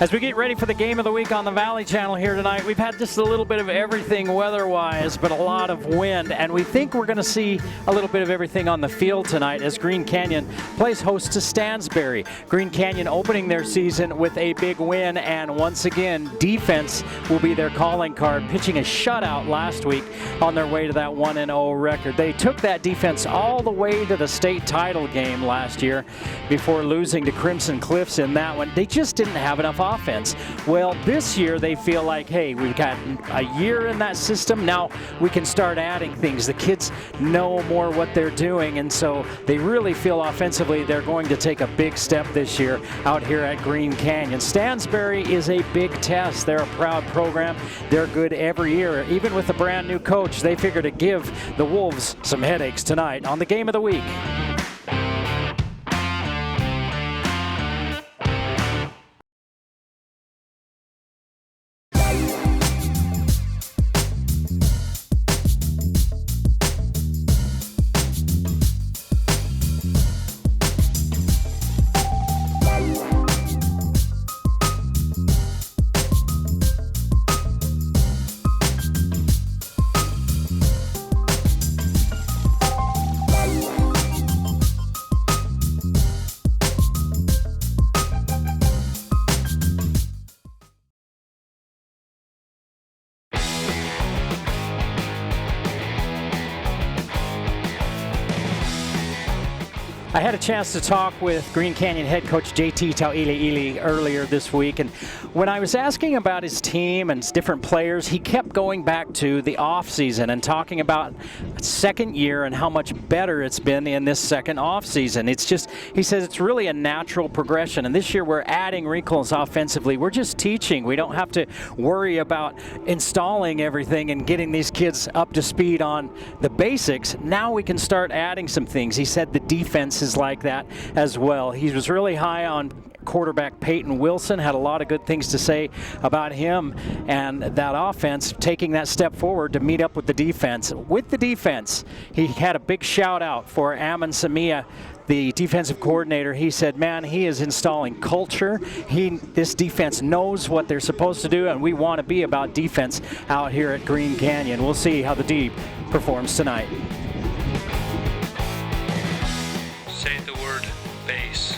As we get ready for the game of the week on the Valley Channel here tonight, we've had just a little bit of everything weather-wise, but a lot of wind, and we think we're going to see a little bit of everything on the field tonight as Green Canyon plays host to Stansbury. Green Canyon opening their season with a big win, and once again, defense will be their calling card, pitching a shutout last week on their way to that 1-0 record. They took that defense all the way to the state title game last year before losing to Crimson Cliffs in that one. They just didn't have enough offense. Well, this year they feel like, hey, we've got a year in that system. Now we can start adding things. The kids know more what they're doing, and so they really feel offensively they're going to take a big step this year out here at Green Canyon. Stansbury is a big test. They're a proud program. They're good every year. Even with a brand new coach, they figure to give the Wolves some headaches tonight on the Game of the Week. I had a chance to talk with Green Canyon head coach JT Tauiliili earlier this week, and when I was asking about his team and different players, he kept going back to the off season and talking about second year and how much better it's been in this second off season. It's just, he says it's really a natural progression, and this year we're adding wrinkles offensively. We're just teaching. We don't have to worry about installing everything and getting these kids up to speed on the basics. Now we can start adding some things. He said the defense is like that as well. He was really high on quarterback Peyton Wilson, had a lot of good things to say about him and that offense taking that step forward to meet up with the defense. With the defense, he had a big shout out for Ammon Samia, the defensive coordinator. He said, man, he is installing culture. This defense knows what they're supposed to do, and we want to be about defense out here at Green Canyon. We'll see how the D performs tonight. Say the word base.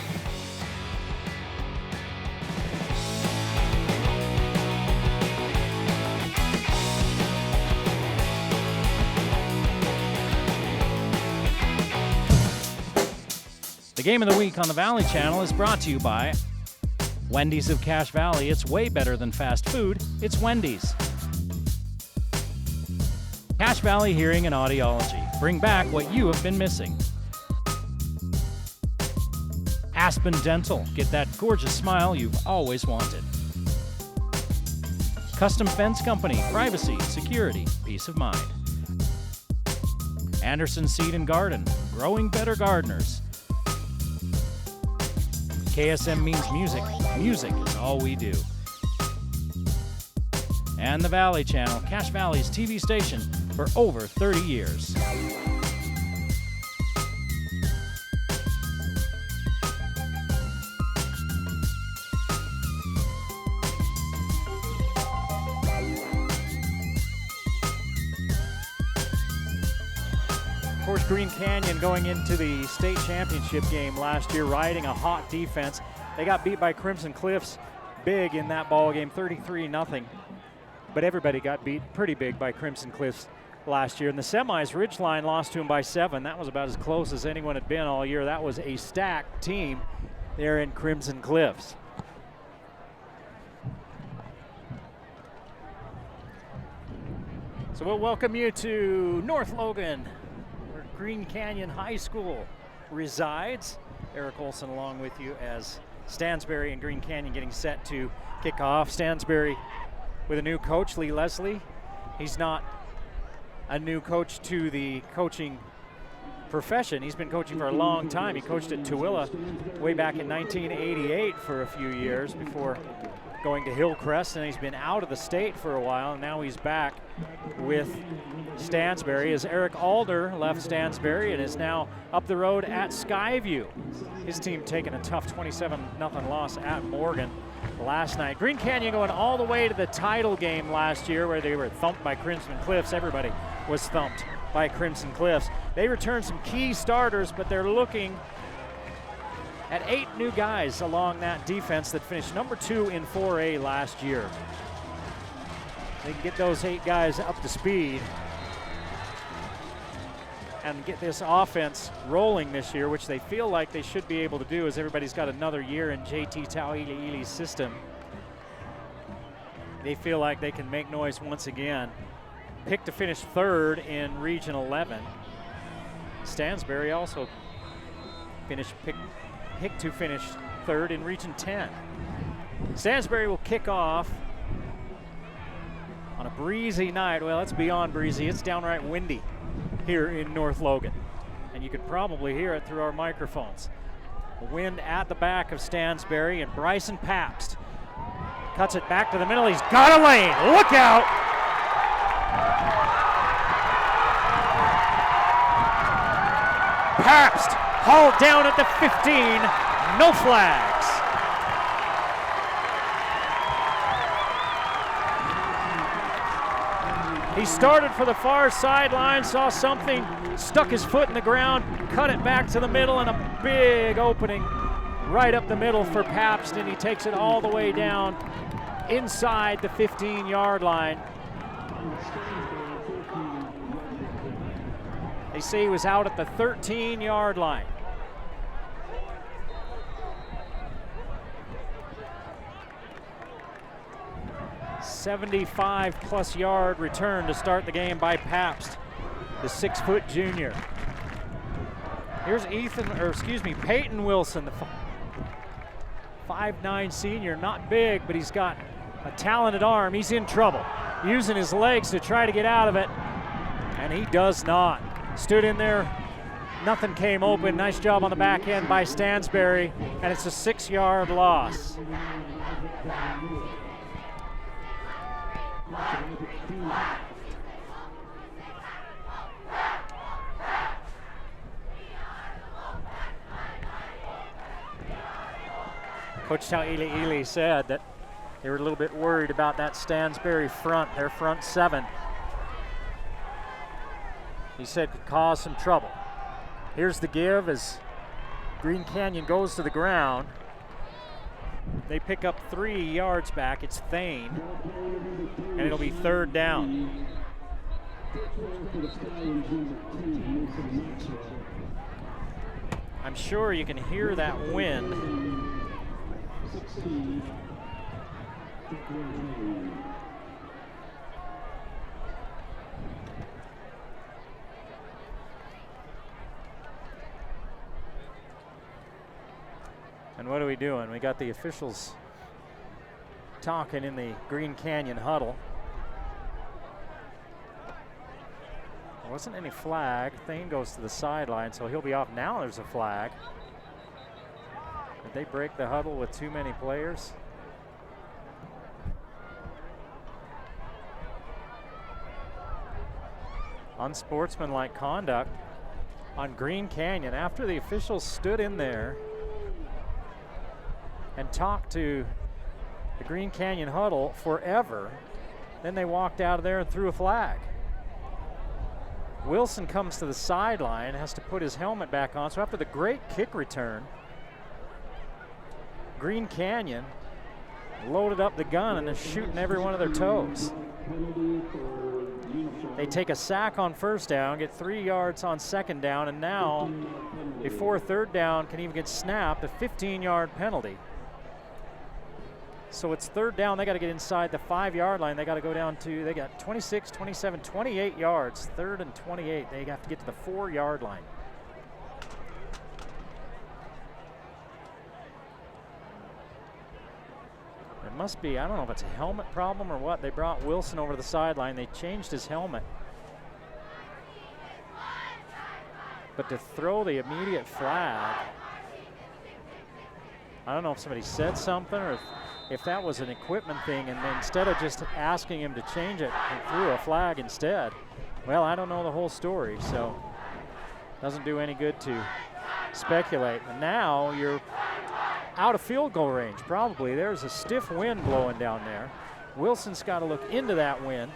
The Game of the Week on the Valley Channel is brought to you by Wendy's of Cache Valley. It's way better than fast food. It's Wendy's. Cache Valley Hearing and Audiology. Bring back what you have been missing. Aspen Dental. Get that gorgeous smile you've always wanted. Custom Fence Company. Privacy, security, peace of mind. Anderson Seed and Garden. Growing better gardeners. KSM means music. Music is all we do. And the Valley Channel, Cache Valley's TV station for over 30 years. Of course, Green Canyon going into the state championship game last year, riding a hot defense. They got beat by Crimson Cliffs big in that ball game, 33-0. But everybody got beat pretty big by Crimson Cliffs last year. In the semis, Ridgeline lost to them by 7. That was about as close as anyone had been all year. That was a stacked team there in Crimson Cliffs. So we'll welcome you to North Logan, where Green Canyon High School resides. Eric Olson along with you as Stansbury and Green Canyon getting set to kick off. Stansbury with a new coach, Lee Leslie. He's not a new coach to the coaching profession. He's been coaching for a long time. He coached at Tooele way back in 1988 for a few years before going to Hillcrest, and he's been out of the state for a while, and now he's back with Stansbury as Eric Alder left Stansbury and is now up the road at Skyview. His team taking a tough 27-0 loss at Morgan. last night. Green Canyon going all the way to the title game last year where they were thumped by Crimson Cliffs. Everybody was thumped by Crimson Cliffs. They returned some key starters, but they're looking at 8 new guys along that defense that finished number 2 in 4A last year. They can get those 8 guys up to speed and get this offense rolling this year, which they feel like they should be able to do as everybody's got another year in JT Tauili'ili's system. They feel like they can make noise once again. Picked to finish 3rd in Region 11. Stansbury also picked to finish 3rd in Region 10. Stansbury will kick off on a breezy night. Well, it's beyond breezy. It's downright windy here in North Logan, and you could probably hear it through our microphones. The wind at the back of Stansbury, and Bryson Pabst cuts it back to the middle. He's got a lane. Look out! Pabst hauled down at the 15. No flags. He started for the far sideline, saw something, stuck his foot in the ground, cut it back to the middle, and a big opening right up the middle for Pabst, and he takes it all the way down inside the 15-yard line. They say he was out at the 13-yard line. +75 yard return to start the game by Pabst, the 6-foot junior. Here's Peyton Wilson, the 5'9" senior, not big, but he's got a talented arm. He's in trouble, using his legs to try to get out of it, and he does not. Stood in there, nothing came open. Nice job on the back end by Stansbury, and it's a 6-yard loss. Coach Tauili'ili said that they were a little bit worried about that Stansbury front, their front 7. He said could cause some trouble. Here's the give as Green Canyon goes to the ground. They pick up 3 yards back. It's Thane, and it'll be 3rd down. I'm sure you can hear that wind. And what are we doing? We got the officials talking in the Green Canyon huddle. There wasn't any flag. Thane goes to the sideline, so he'll be off. Now there's a flag. Did they break the huddle with too many players? Unsportsmanlike conduct on Green Canyon after the officials stood in there and talked to the Green Canyon huddle forever. Then they walked out of there and threw a flag. Wilson comes to the sideline, has to put his helmet back on. So after the great kick return, Green Canyon loaded up the gun and is shooting every one of their toes. They take a sack on 1st down, get 3 yards on 2nd down, and now before 3rd down can even get snapped, a 15-yard penalty. So it's 3rd down. They got to get inside the 5-yard line. They got to go down to, they got 26, 27, 28 yards. 3rd and 28. They have to get to the 4-yard line. It must be, I don't know if it's a helmet problem or what. They brought Wilson over to the sideline. They changed his helmet. But to throw the immediate flag, I don't know if somebody said something or if that was an equipment thing, and instead of just asking him to change it, he threw a flag instead. Well, I don't know the whole story, so doesn't do any good to speculate. And now you're out of field goal range, probably. There's a stiff wind blowing down there. Wilson's got to look into that wind.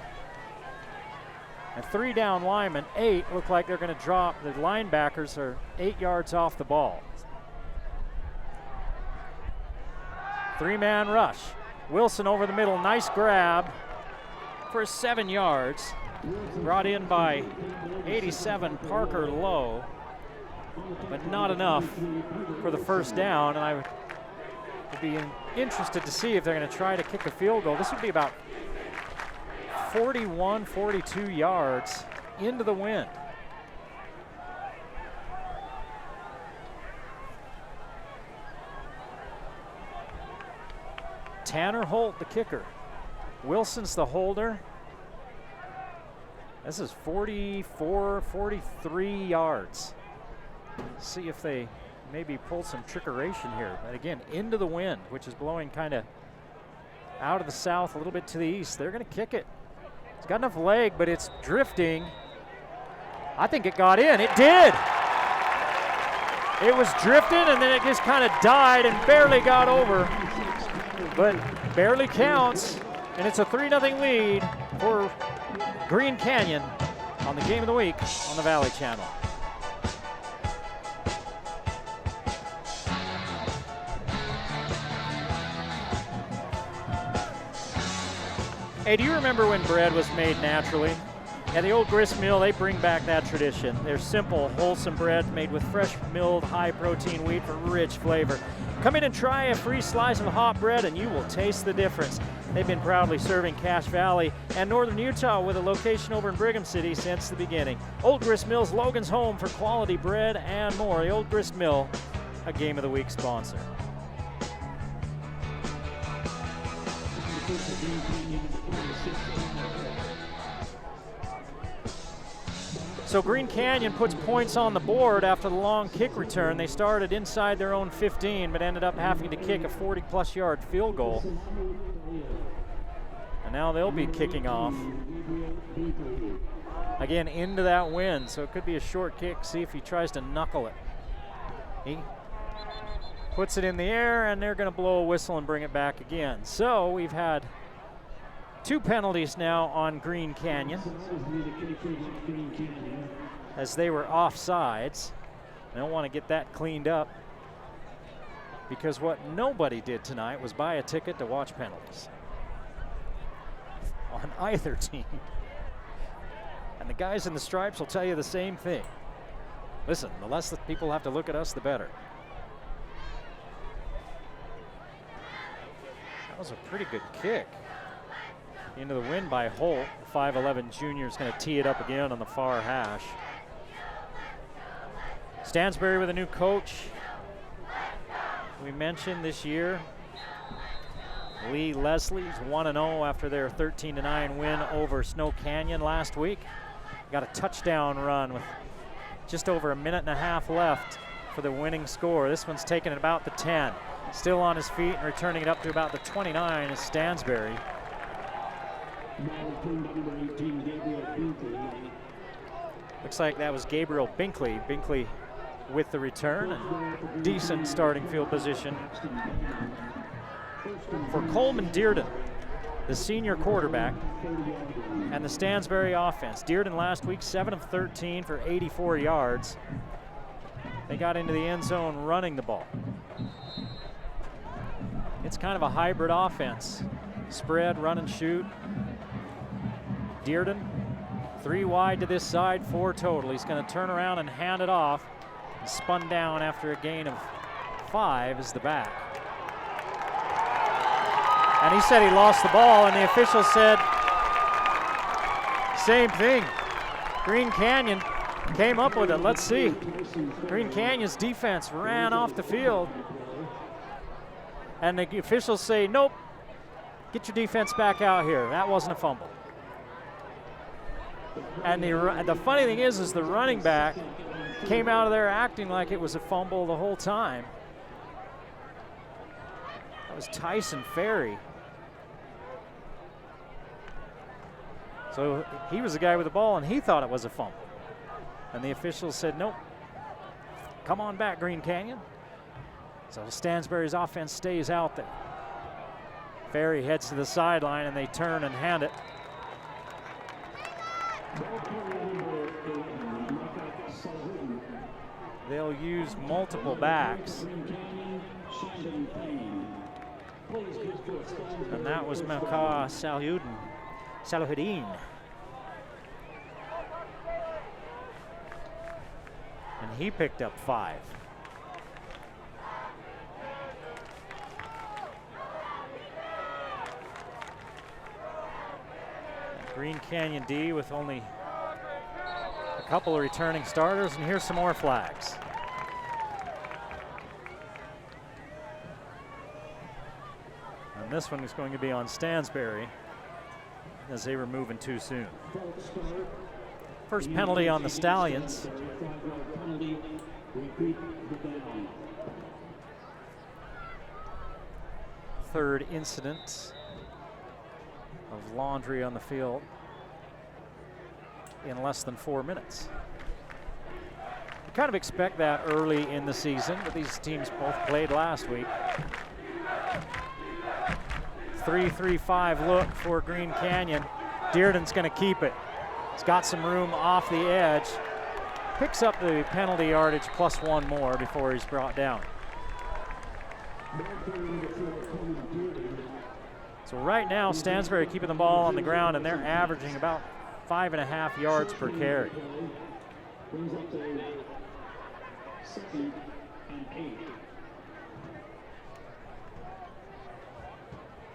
And 3 down linemen, 8 look like they're going to drop. The linebackers are 8 yards off the ball. 3-man rush. Wilson over the middle, nice grab for 7 yards. Brought in by 87 Parker Lowe, but not enough for the first down. And I would be interested to see if they're going to try to kick a field goal. This would be about 41, 42 yards into the wind. Tanner Holt, the kicker. Wilson's the holder. This is 44, 43 yards. See if they maybe pull some trickeration here. But again, into the wind, which is blowing kind of out of the south, a little bit to the east. They're going to kick it. It's got enough leg, but it's drifting. I think it got in. It did. It was drifting, and then it just kind of died and barely got over. But barely counts, and it's a 3-0 lead for Green Canyon on the Game of the Week on the Valley Channel. Hey, do you remember when bread was made naturally? At the old grist mill, they bring back that tradition. They're simple, wholesome bread made with fresh milled, high-protein wheat for rich flavor. Come in and try a free slice of hot bread and you will taste the difference. They've been proudly serving Cache Valley and northern Utah with a location over in Brigham City since the beginning. Old Grist Mill's Logan's home for quality bread and more. The Old Grist Mill, a Game of the Week sponsor. So Green Canyon puts points on the board after the long kick return. They started inside their own 15, but ended up having to kick a 40-plus yard field goal. And now they'll be kicking off. Again, into that wind, so it could be a short kick. See if he tries to knuckle it. He puts it in the air, and they're going to blow a whistle and bring it back again. So we've had 2 penalties now on Green Canyon as they were offsides. I don't want to get that cleaned up because what nobody did tonight was buy a ticket to watch penalties on either team. And the guys in the stripes will tell you the same thing. Listen, the less that people have to look at us, the better. That was a pretty good kick. Into the wind by Holt. The 5'11 junior is going to tee it up again on the far hash. Stansbury with a new coach. We mentioned this year, Lee Leslie's 1-0 after their 13-9 win over Snow Canyon last week. Got a touchdown run with just over a minute and a half left for the winning score. This one's taken at about the 10. Still on his feet and returning it up to about the 29 is Stansbury. Looks like that was Gabriel Binkley. Binkley with the return and decent starting field position for Coleman Dearden, the senior quarterback, and the Stansbury offense. Dearden last week 7 of 13 for 84 yards. They got into the end zone running the ball. It's kind of a hybrid offense. Spread, run and shoot. Dearden, 3 wide to this side, 4 total. He's going to turn around and hand it off. Spun down after a gain of 5 is the back. And he said he lost the ball, and the official said same thing. Green Canyon came up with it. Let's see. Green Canyon's defense ran off the field. And the officials say, nope, get your defense back out here. That wasn't a fumble. And the funny thing is the running back came out of there acting like it was a fumble the whole time. That was Tyson Ferry. So he was the guy with the ball, and he thought it was a fumble. And the officials said, nope, come on back, Green Canyon. So Stansbury's offense stays out there. Ferry heads to the sideline and they turn and hand it. They'll use multiple backs. And that was Maka Salahuddin. And he picked up 5. Green Canyon D with only a couple of returning starters, and here's some more flags. And this one is going to be on Stansbury as they were moving too soon. First penalty on the Stallions. Third incident of laundry on the field in less than 4 minutes. You kind of expect that early in the season, but these teams both played last week. 3-3-5 look for Green Canyon. Dearden's going to keep it. He's got some room off the edge. Picks up the penalty yardage plus 1 more before he's brought down. So right now, Stansbury keeping the ball on the ground, and they're averaging about 5.5 yards per carry. It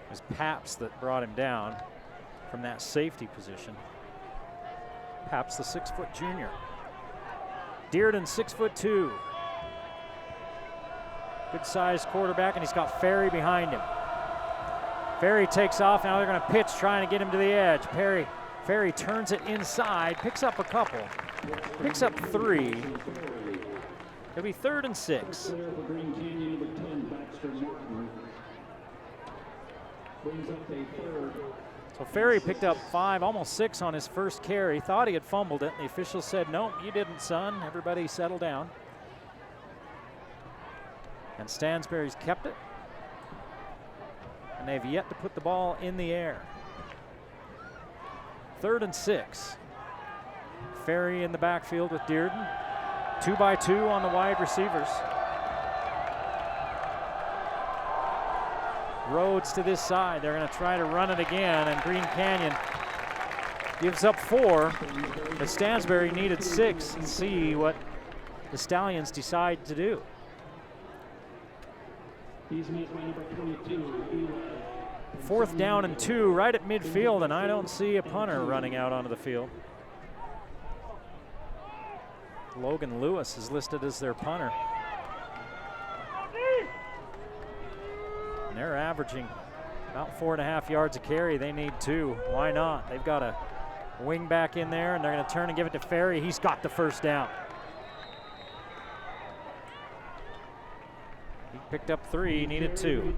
was Paps that brought him down from that safety position. Paps, the 6-foot junior. Dearden, 6'2". Good sized quarterback, and he's got Ferry behind him. Ferry takes off, now they're gonna pitch, trying to get him to the edge. Ferry turns it inside, picks up a couple, picks up 3. It'll be 3rd and 6. So Ferry picked up 5, almost 6 on his first carry. Thought he had fumbled it, and the official said, "No, you didn't, son. Everybody settle down." And Stansbury's kept it. And they've yet to put the ball in the air. 3rd and 6. Ferry in the backfield with Dearden. 2-by-2 on the wide receivers. Rhodes to this side. They're going to try to run it again, and Green Canyon gives up 4, but Stansbury needed 6, and see what the Stallions decide to do. 4th down and 2 right at midfield, and I don't see a punter running out onto the field. Logan Lewis is listed as their punter. And they're averaging about 4.5 yards a carry. They need 2. Why not? They've got a wing back in there, and they're going to turn and give it to Ferry. He's got the first down. He picked up 3, needed 2.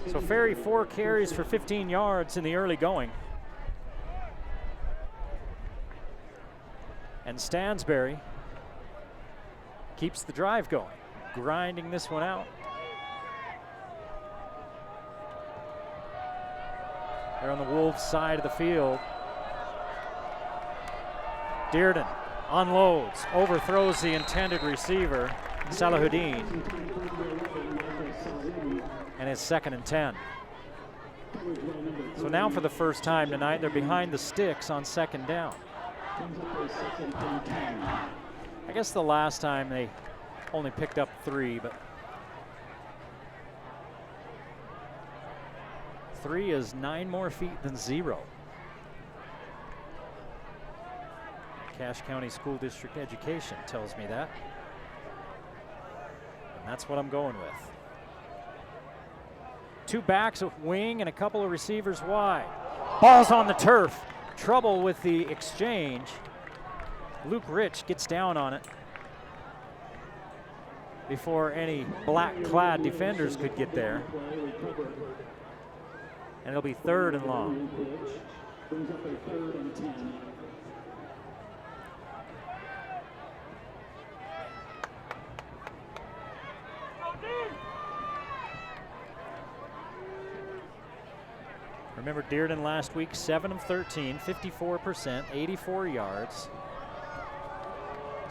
So Ferry 4 carries for 15 yards in the early going. And Stansbury keeps the drive going, grinding this one out. They're on the Wolves' side of the field. Dearden unloads, overthrows the intended receiver, Salahuddin. And it's 2nd and 10. So now for the first time tonight, they're behind the sticks on 2nd down. I guess the last time they only picked up 3, but 3 is 9 more feet than 0. Cache County School District Education tells me that. And that's what I'm going with. 2 backs, a wing, and a couple of receivers wide. Ball's on the turf. Trouble with the exchange. Luke Rich gets down on it before any black-clad defenders could get there. And it'll be 3rd and long. Remember Dearden last week, 7 of 13, 54%, 84 yards.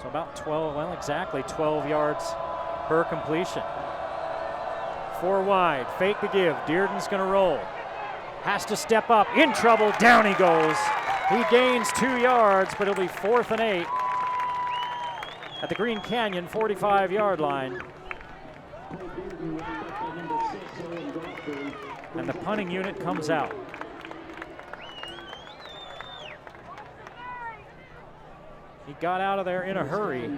So about 12, well, exactly 12 yards per completion. 4 wide, fake the give. Dearden's going to roll. Has to step up, in trouble, down he goes. He gains 2 yards, but it'll be 4th and 8 at the Green Canyon 45-yard line. And the punting unit comes out. He got out of there in a hurry.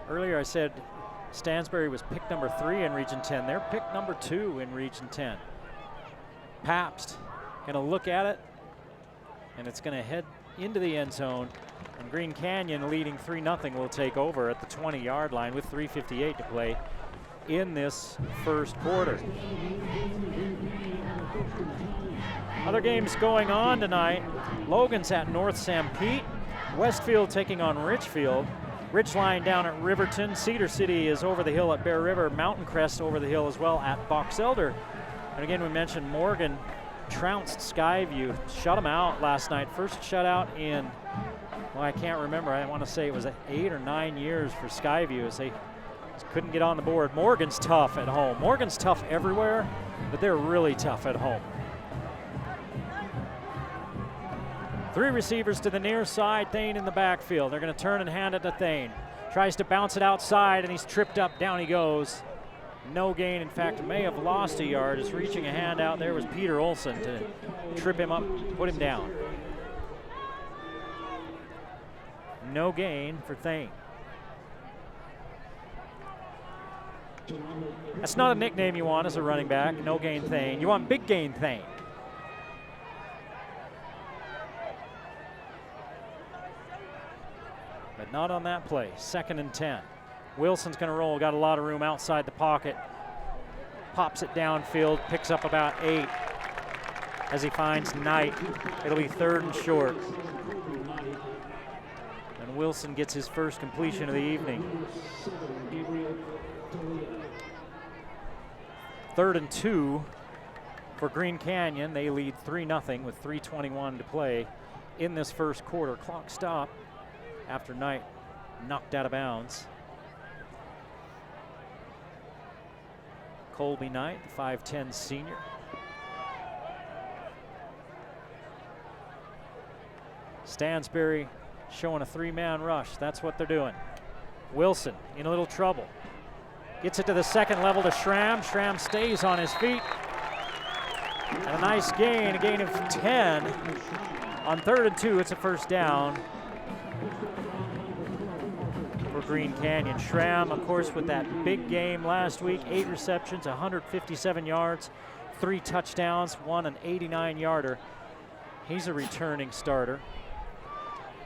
Earlier I said Stansbury was pick number 3 in Region 10. They're pick number 2 in Region 10. Pabst going to look at it, and it's going to head into the end zone. And Green Canyon, leading 3-0, will take over at the 20-yard line with 3:58 to play in this first quarter. Other games going on tonight. Logan's at North Sanpete. Westfield taking on Richfield. Ridgeline down at Riverton. Cedar City is over the hill at Bear River. Mountain Crest over the hill as well at Box Elder. And again, we mentioned Morgan trounced Skyview, shut them out last night. First shutout in, well, I can't remember. I want to say it was 8 or 9 years for Skyview as they just couldn't get on the board. Morgan's tough at home. Morgan's tough everywhere, but they're really tough at home. 3 receivers to the near side. Thane in the backfield. They're going to turn and hand it to Thane. Tries to bounce it outside, and he's tripped up. Down he goes. No gain. In fact, may have lost a yard. Just reaching a hand out there was Peter Olson to trip him up, put him down. No gain for Thane. That's not a nickname you want as a running back. No gain Thane. You want big gain Thane. But not on that play. 2nd and 10. Wilson's going to roll. Got a lot of room outside the pocket. Pops it downfield. Picks up about 8 as he finds Knight. It'll be 3rd and short. And Wilson gets his first completion of the evening. 3rd and 2 for Green Canyon. They lead 3-0 with 3:21 to play in this first quarter. Clock stop after Knight knocked out of bounds. Colby Knight, the 5'10" senior. Stansbury showing a 3-man rush. That's what they're doing. Wilson in a little trouble. Gets it to the 2nd level to Schramm. Schramm stays on his feet. And a nice gain, a gain of 10. On 3rd and 2, it's a first down for Green Canyon. Schramm, of course, with that big game last week, 8 receptions, 157 yards, 3 touchdowns, 1 an 89-yarder. He's a returning starter.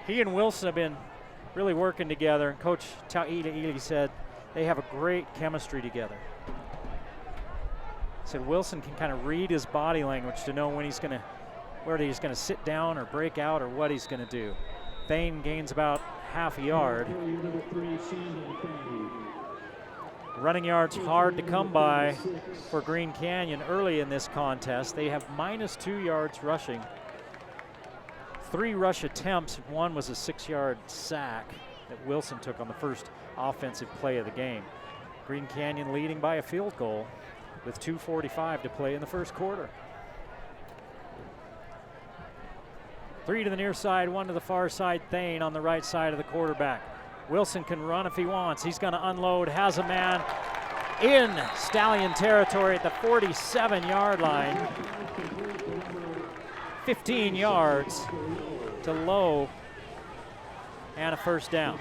He and Wilson have been really working together. Coach Ta'ila Ely said they have a great chemistry together. Said Wilson can kind of read his body language to know when he's going to, whether he's going to sit down or break out or what he's going to do. Thane gains about half a yard. Running yards hard to come by for Green Canyon early in this contest. They have -2 yards rushing. 3 rush attempts. 1 was a 6-yard sack that Wilson took on the first offensive play of the game. Green Canyon leading by a field goal with 2:45 to play in the first quarter. 3 to the near side, 1 to the far side. Thane on the right side of the quarterback. Wilson can run if he wants. He's going to unload, has a man in Stallion territory at the 47-yard line. 15 yards to Lowe and a first down.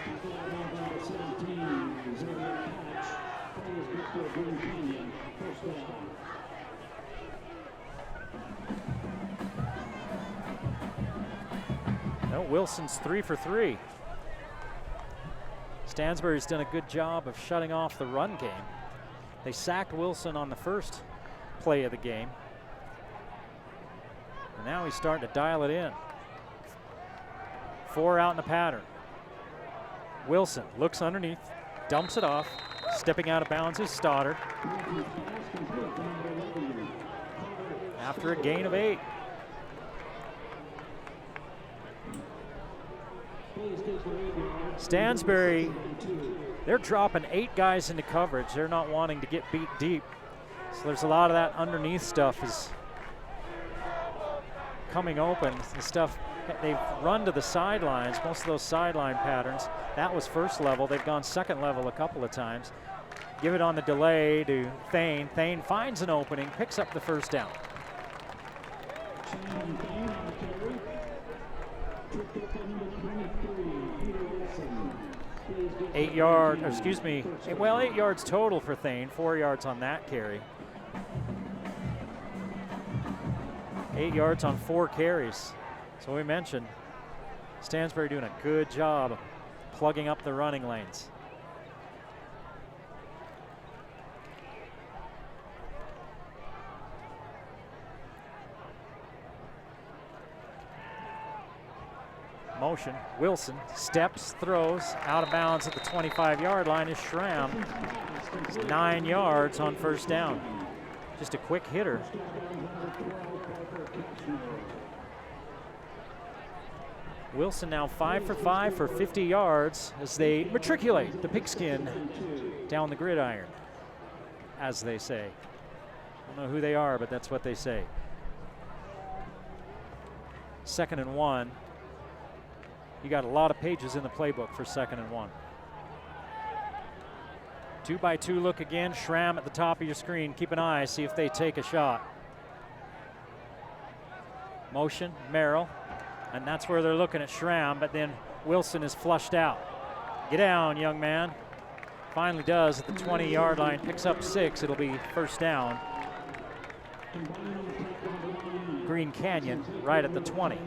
No, Wilson's 3 for 3. Stansbury's done a good job of shutting off the run game. They sacked Wilson on the first play of the game. And now he's starting to dial it in. 4 out in the pattern. Wilson looks underneath, dumps it off. Stepping out of bounds is Stoddard. After a gain of 8. Stansbury, they're dropping 8 guys into coverage. They're not wanting to get beat deep. So there's a lot of that underneath stuff is coming open. The stuff, they've run to the sidelines, most of those sideline patterns. That was first level. They've gone second level a couple of times. Give it on the delay to Thane. Thane finds an opening, picks up the first down. Eight yards total for Thane, 4 yards on that carry. 8 yards on 4 carries. So we mentioned Stansbury doing a good job of plugging up the running lanes. Motion, Wilson steps, throws, out of bounds at the 25-yard line is Schramm. It's 9 yards on first down. Just a quick hitter. Wilson now 5 for 5 for 50 yards as they matriculate the pigskin down the gridiron, as they say. I don't know who they are, but that's what they say. 2nd and 1. You got a lot of pages in the playbook for 2nd and 1. 2-by-2 look again. Schramm at the top of your screen. Keep an eye, see if they take a shot. Motion, Merrill, and that's where they're looking at Schramm, but then Wilson is flushed out. Get down, young man. Finally does at the 20-yard line, picks up 6. It'll be first down. Green Canyon right at the 20.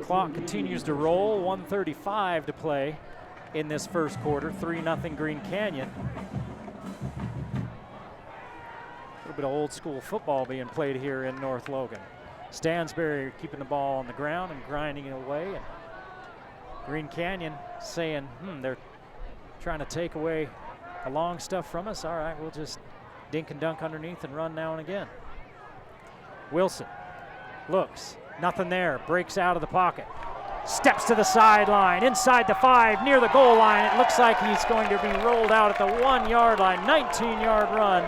Clock continues to roll, 1:35 to play in this first quarter, 3-0 Green Canyon. A little bit of old school football being played here in North Logan. Stansbury keeping the ball on the ground and grinding it away. And Green Canyon saying, they're trying to take away the long stuff from us. All right, we'll just dink and dunk underneath and run now and again. Wilson looks. Nothing there, breaks out of the pocket. Steps to the sideline, inside the 5, near the goal line. It looks like he's going to be rolled out at the 1-yard line. 19-yard run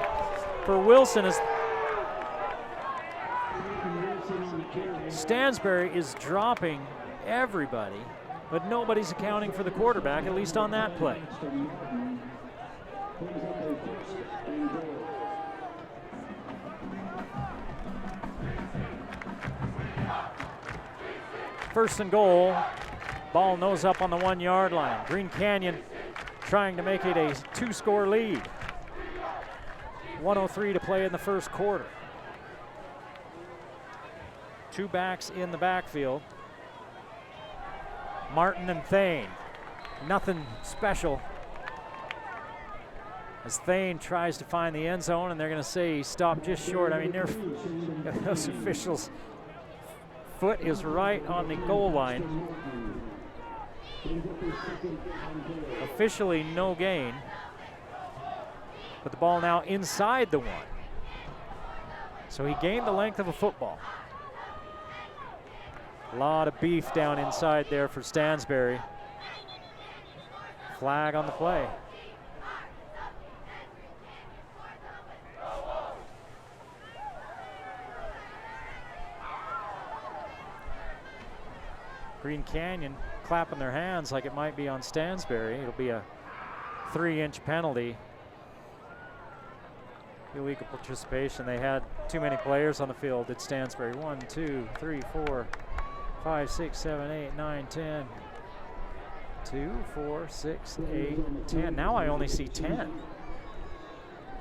for Wilson as Stansbury is dropping everybody, but nobody's accounting for the quarterback, at least on that play. First and goal, ball nose up on the 1-yard line. Green Canyon trying to make it a 2-score lead. 1:03 to play in the first quarter. 2 backs in the backfield. Martin and Thane, nothing special. As Thane tries to find the end zone, and they're going to say he stopped just short. I mean, those officials' foot is right on the goal line. Officially no gain, but the ball now inside the 1. So he gained the length of a football. A lot of beef down inside there for Stansbury. Flag on the play. Green Canyon clapping their hands like it might be on Stansbury. It'll be a 3-inch penalty. Illegal participation. They had too many players on the field at Stansbury. 1, 2, 3, 4, 5, 6, 7, 8, 9, 10. 2, 4, 6, 8, 10. Now I only see 10.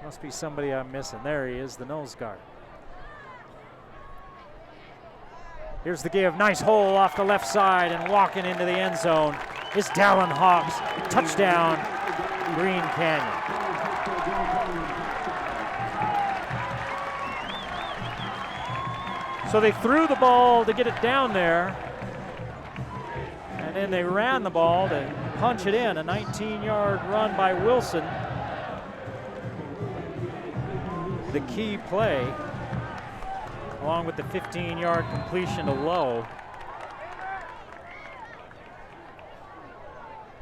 Must be somebody I'm missing. There he is, the nose guard. Here's the give, nice hole off the left side, and walking into the end zone is Dallin Hawks. Touchdown, Green Canyon. So they threw the ball to get it down there. And then they ran the ball to punch it in. A 19-yard run by Wilson. The key play, along with the 15-yard completion to Lowe.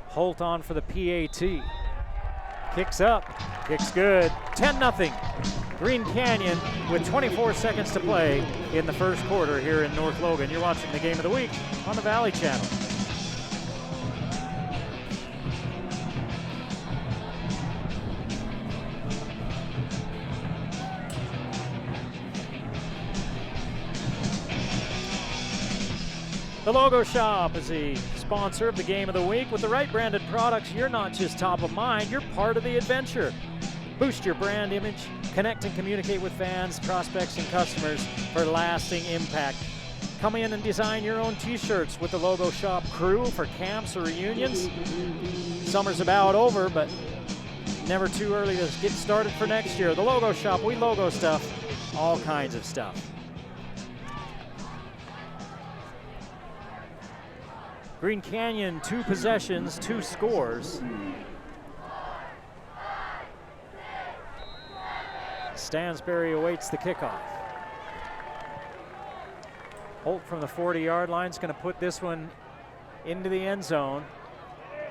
Holt on for the PAT. Kicks up, kicks good. 10-0. Green Canyon with 24 seconds to play in the first quarter here in North Logan. You're watching the Game of the Week on the Valley Channel. The Logo Shop is the sponsor of the Game of the Week. With the right branded products, you're not just top of mind, you're part of the adventure. Boost your brand image, connect and communicate with fans, prospects, and customers for lasting impact. Come in and design your own t-shirts with the Logo Shop crew for camps or reunions. Summer's about over, but never too early to get started for next year. The Logo Shop, we logo stuff, all kinds of stuff. Green Canyon, 2 possessions, 2 scores. Stansbury awaits the kickoff. Holt from the 40-yard line is going to put this one into the end zone.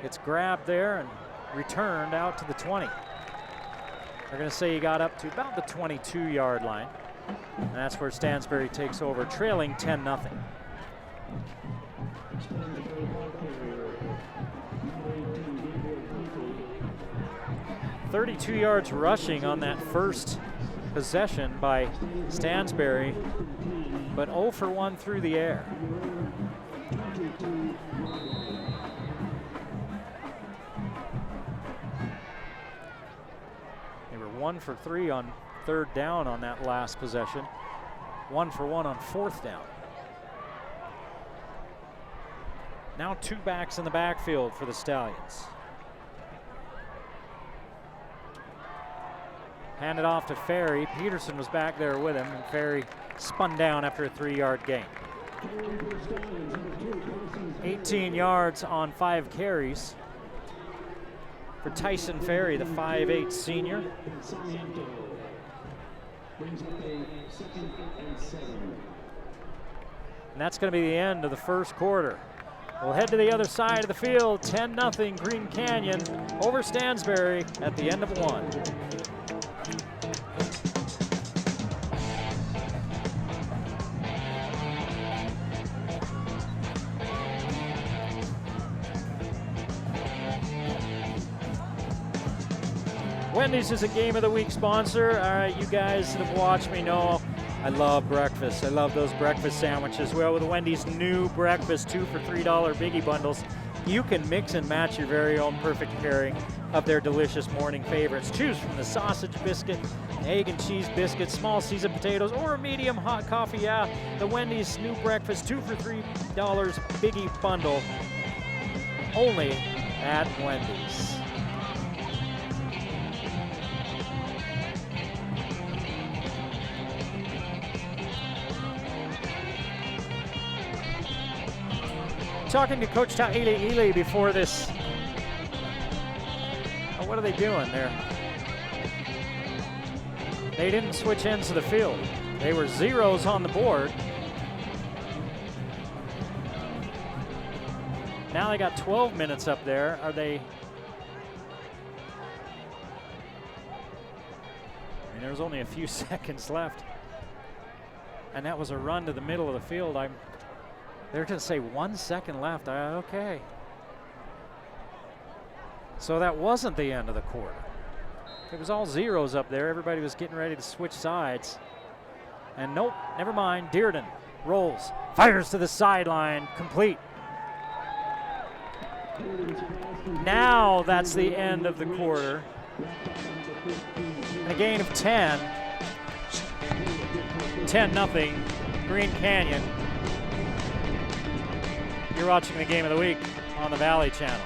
It's grabbed there and returned out to the 20. They're going to say he got up to about the 22-yard line. And that's where Stansbury takes over, trailing 10-0. 32 yards rushing on that first possession by Stansbury, but 0 for 1 through the air. They were 1 for 3 on 3rd down on that last possession, 1 for 1 on 4th down. Now 2 backs in the backfield for the Stallions. Handed off to Ferry. Peterson was back there with him, and Ferry spun down after a 3-yard gain. 18 yards on 5 carries for Tyson Ferry, the 5'8" senior. And that's going to be the end of the first quarter. We'll head to the other side of the field. 10-0 Green Canyon over Stansbury at the end of 1. Wendy's is a Game of the Week sponsor. All right, you guys that have watched me know I love breakfast. I love those breakfast sandwiches. Well, with Wendy's new breakfast 2 for $3 biggie bundles, you can mix and match your very own perfect pairing of their delicious morning favorites. Choose from the sausage biscuit, egg and cheese biscuit, small seasoned potatoes, or a medium hot coffee. Yeah, the Wendy's new breakfast 2 for $3 biggie bundle, only at Wendy's. Talking to Coach Ta'ili before this. Oh, what are they doing there? They didn't switch ends of the field. They were zeros on the board. Now they got 12 minutes up there. Are they? I mean, there was only a few seconds left. And that was a run to the middle of the field. They're going to say 1 second left. Okay. So that wasn't the end of the quarter. It was all zeros up there. Everybody was getting ready to switch sides. And nope, never mind. Dearden rolls, fires to the sideline, complete. Now that's the end of the quarter. And a gain of 10. 10-0, Green Canyon. You're watching the Game of the Week on the Valley Channel.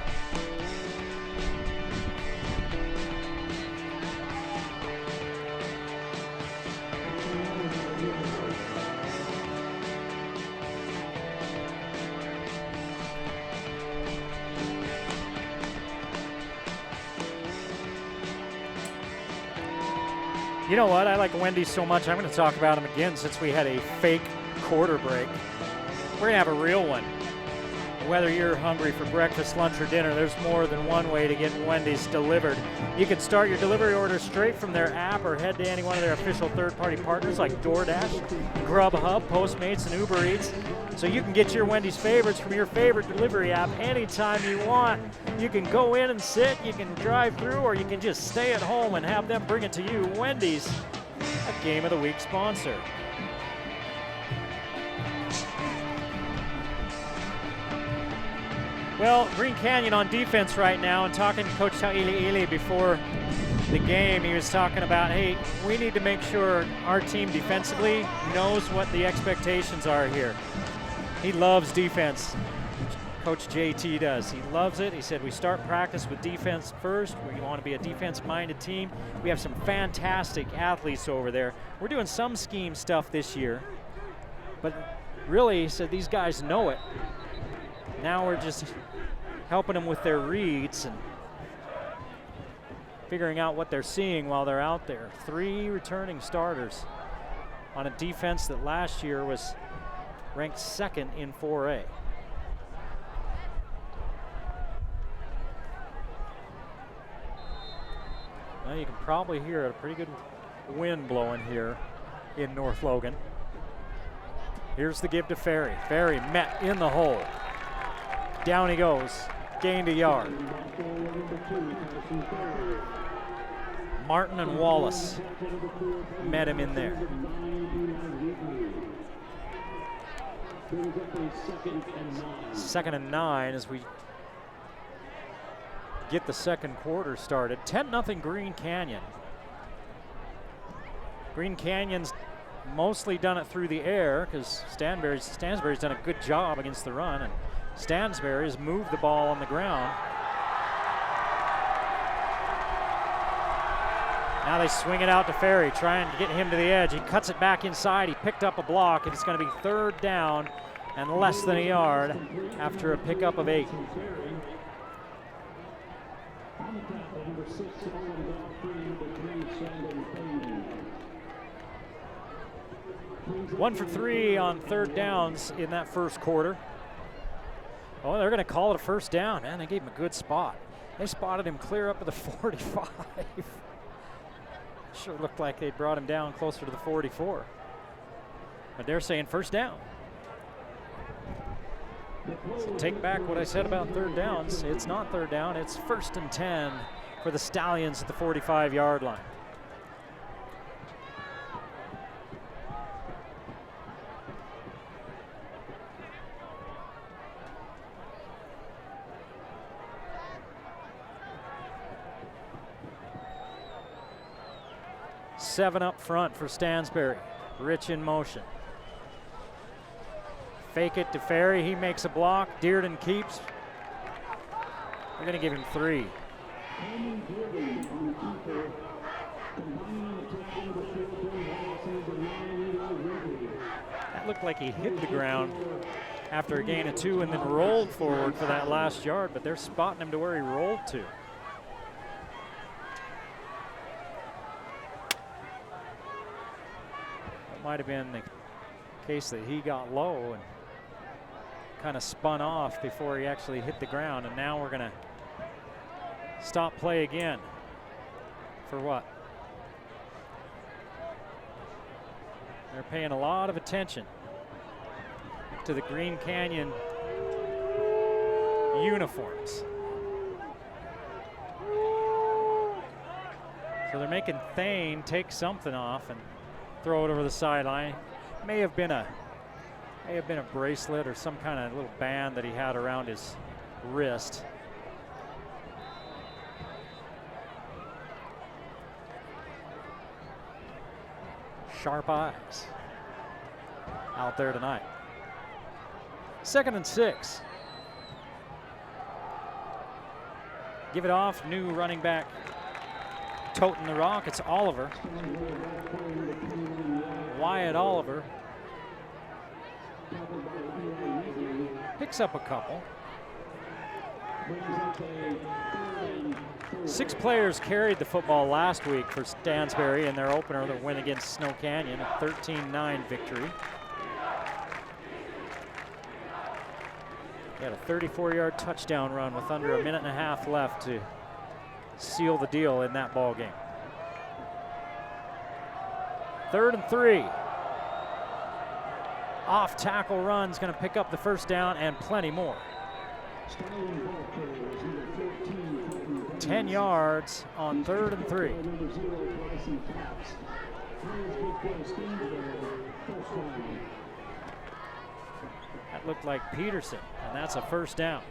You know what? I like Wendy's so much, I'm going to talk about them again since we had a fake quarter break. We're going to have a real one. Whether you're hungry for breakfast, lunch, or dinner, there's more than one way to get Wendy's delivered. You can start your delivery order straight from their app or head to any one of their official third-party partners like DoorDash, Grubhub, Postmates, and Uber Eats. So you can get your Wendy's favorites from your favorite delivery app anytime you want. You can go in and sit, you can drive through, or you can just stay at home and have them bring it to you. Wendy's, a Game of the Week sponsor. Well, Green Canyon on defense right now, and talking to Coach Ta'ili before the game, he was talking about, hey, we need to make sure our team defensively knows what the expectations are here. He loves defense. Coach JT does. He loves it. He said we start practice with defense first. We want to be a defense-minded team. We have some fantastic athletes over there. We're doing some scheme stuff this year, but really, he said these guys know it. Now we're just helping them with their reads and figuring out what they're seeing while they're out there. 3 returning starters on a defense that last year was ranked 2nd in 4A. Well, you can probably hear a pretty good wind blowing here in North Logan. Here's the give to Ferry. Ferry met in the hole. Down he goes, gained a yard. Martin and Wallace met him in there. Second and 9 as we get the second quarter started. 10-0 Green Canyon. Green Canyon's mostly done it through the air because Stansbury's done a good job against the run, and Stansbury has moved the ball on the ground. Now they swing it out to Ferry, trying to get him to the edge. He cuts it back inside. He picked up a block, and it's going to be 3rd down and less than a yard after a pickup of 8. One for 3 on 3rd downs in that first quarter. Oh, they're going to call it a 1st down. Man, they gave him a good spot. They spotted him clear up at the 45. Sure looked like they brought him down closer to the 44. But they're saying 1st down. So take back what I said about 3rd downs. It's not 3rd down, it's 1st and 10 for the Stallions at the 45-yard line. Seven up front for Stansbury. Rich in motion. Fake it to Ferry. He makes a block. Dearden keeps. They're going to give him 3. That looked like he hit the ground after a gain of 2 and then rolled forward for that last yard, but they're spotting him to where he rolled to. Might have been the case that he got low and kind of spun off before he actually hit the ground, and now we're going to stop play again. For what? They're paying a lot of attention to the Green Canyon uniforms. So they're making Thane take something off and throw it over the sideline. May have been a bracelet or some kind of little band that he had around his wrist. Sharp eyes out there tonight. 2nd and 6. Give it off, new running back toting the rock. It's Oliver. Wyatt Oliver picks up a couple. 6 players carried the football last week for Stansbury in their opener, the win against Snow Canyon, a 13-9 victory. He had a 34-yard touchdown run with under a minute and a half left to seal the deal in that ball game. 3rd and 3. Off tackle run's going to pick up the first down and plenty more. 10 yards on 3rd and 3. That looked like Peterson, and that's a first down.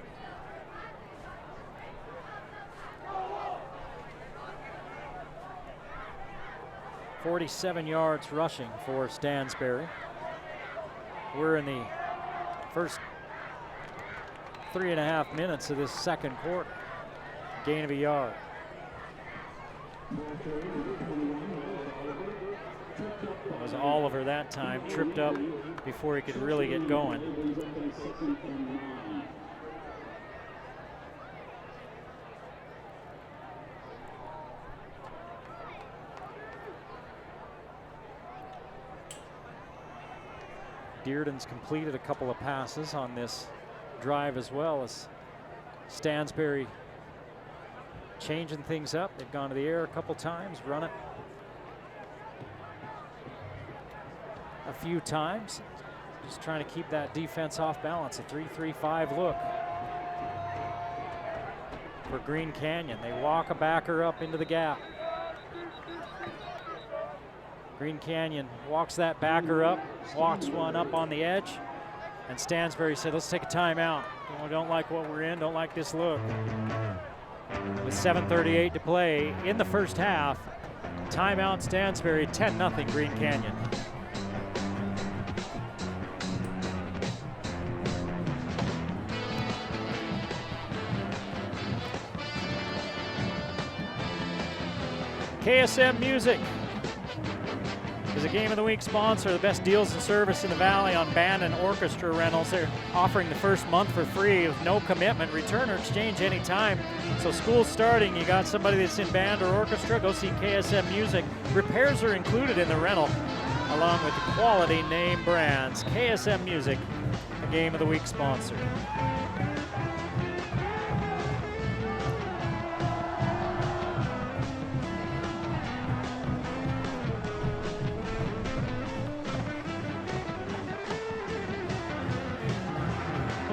.47 yards rushing for Stansbury. We're in the first 3.5 minutes of this second quarter. Gain of a yard. It was Oliver that time, tripped up before he could really get going. Dearden's completed a couple of passes on this drive as well as Stansbury changing things up. They've gone to the air a couple times, run it a few times. Just trying to keep that defense off balance. A 3-3-5 look for Green Canyon. They walk a backer up into the gap. Green Canyon walks that backer up, walks one up on the edge, and Stansbury said, let's take a timeout. Don't like what we're in, don't like this look. With 7:38 to play in the first half, timeout Stansbury, 10-0 Green Canyon. KSM Music is a Game of the Week sponsor. The best deals and service in the Valley on band and orchestra rentals. They're offering the first month for free with no commitment. Return or exchange anytime. So school's starting. You got somebody that's in band or orchestra, go see KSM Music. Repairs are included in the rental, along with quality name brands. KSM Music, a Game of the Week sponsor.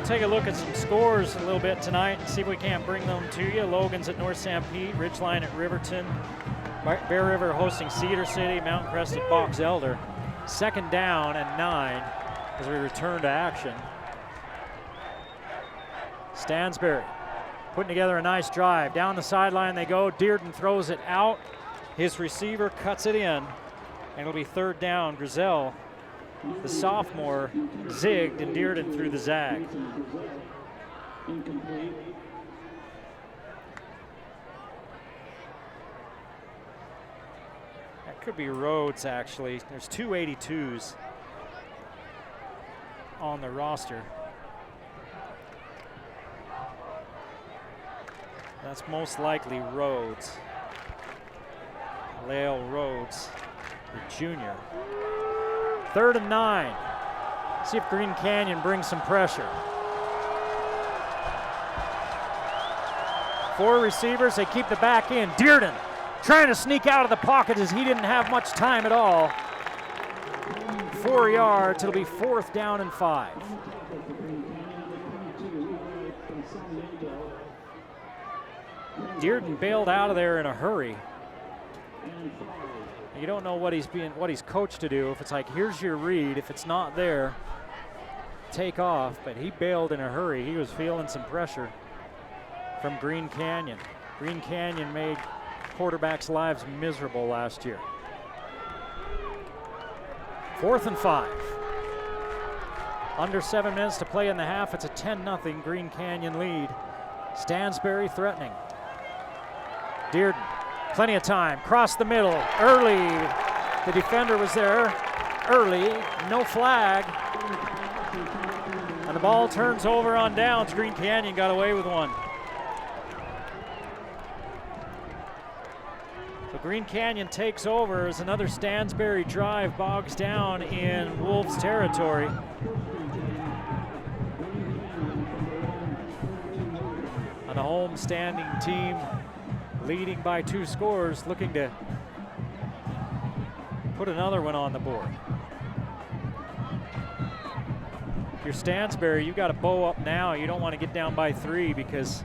Take a look at some scores a little bit tonight and see if we can't bring them to you. Logan's at North Sanpete, Ridgeline at Riverton, Bear River hosting Cedar City, Mount Crest at Box Elder. 2nd down and 9 as we return to action. Stansbury putting together a nice drive. Down the sideline they go. Dearden throws it out. His receiver cuts it in, and it'll be 3rd down. Grizel, the sophomore, zigged and Dearden through the zag. That could be Rhodes, actually. There's 2 82s on the roster. That's most likely Rhodes. Lael Rhodes, the junior. 3rd and 9. See if Green Canyon brings some pressure. 4 receivers, they keep the back in. Dearden trying to sneak out of the pocket as he didn't have much time at all. 4 yards, it'll be 4th down and 5. Dearden bailed out of there in a hurry. You don't know what he's coached to do. If it's like, here's your read, if it's not there, take off. But he bailed in a hurry. He was feeling some pressure from Green Canyon. Green Canyon made quarterbacks' lives miserable last year. 4th and 5. Under 7 minutes to play in the half. It's a 10-0 Green Canyon lead. Stansbury threatening. Dearden. Plenty of time, cross the middle, early. The defender was there early, no flag. And the ball turns over on downs. Green Canyon got away with one. Green Canyon takes over as another Stansbury drive bogs down in Wolves territory. And the home standing team leading by 2 scores, looking to put another one on the board. If you're Stansbury, you've got to bow up now. You don't want to get down by 3 because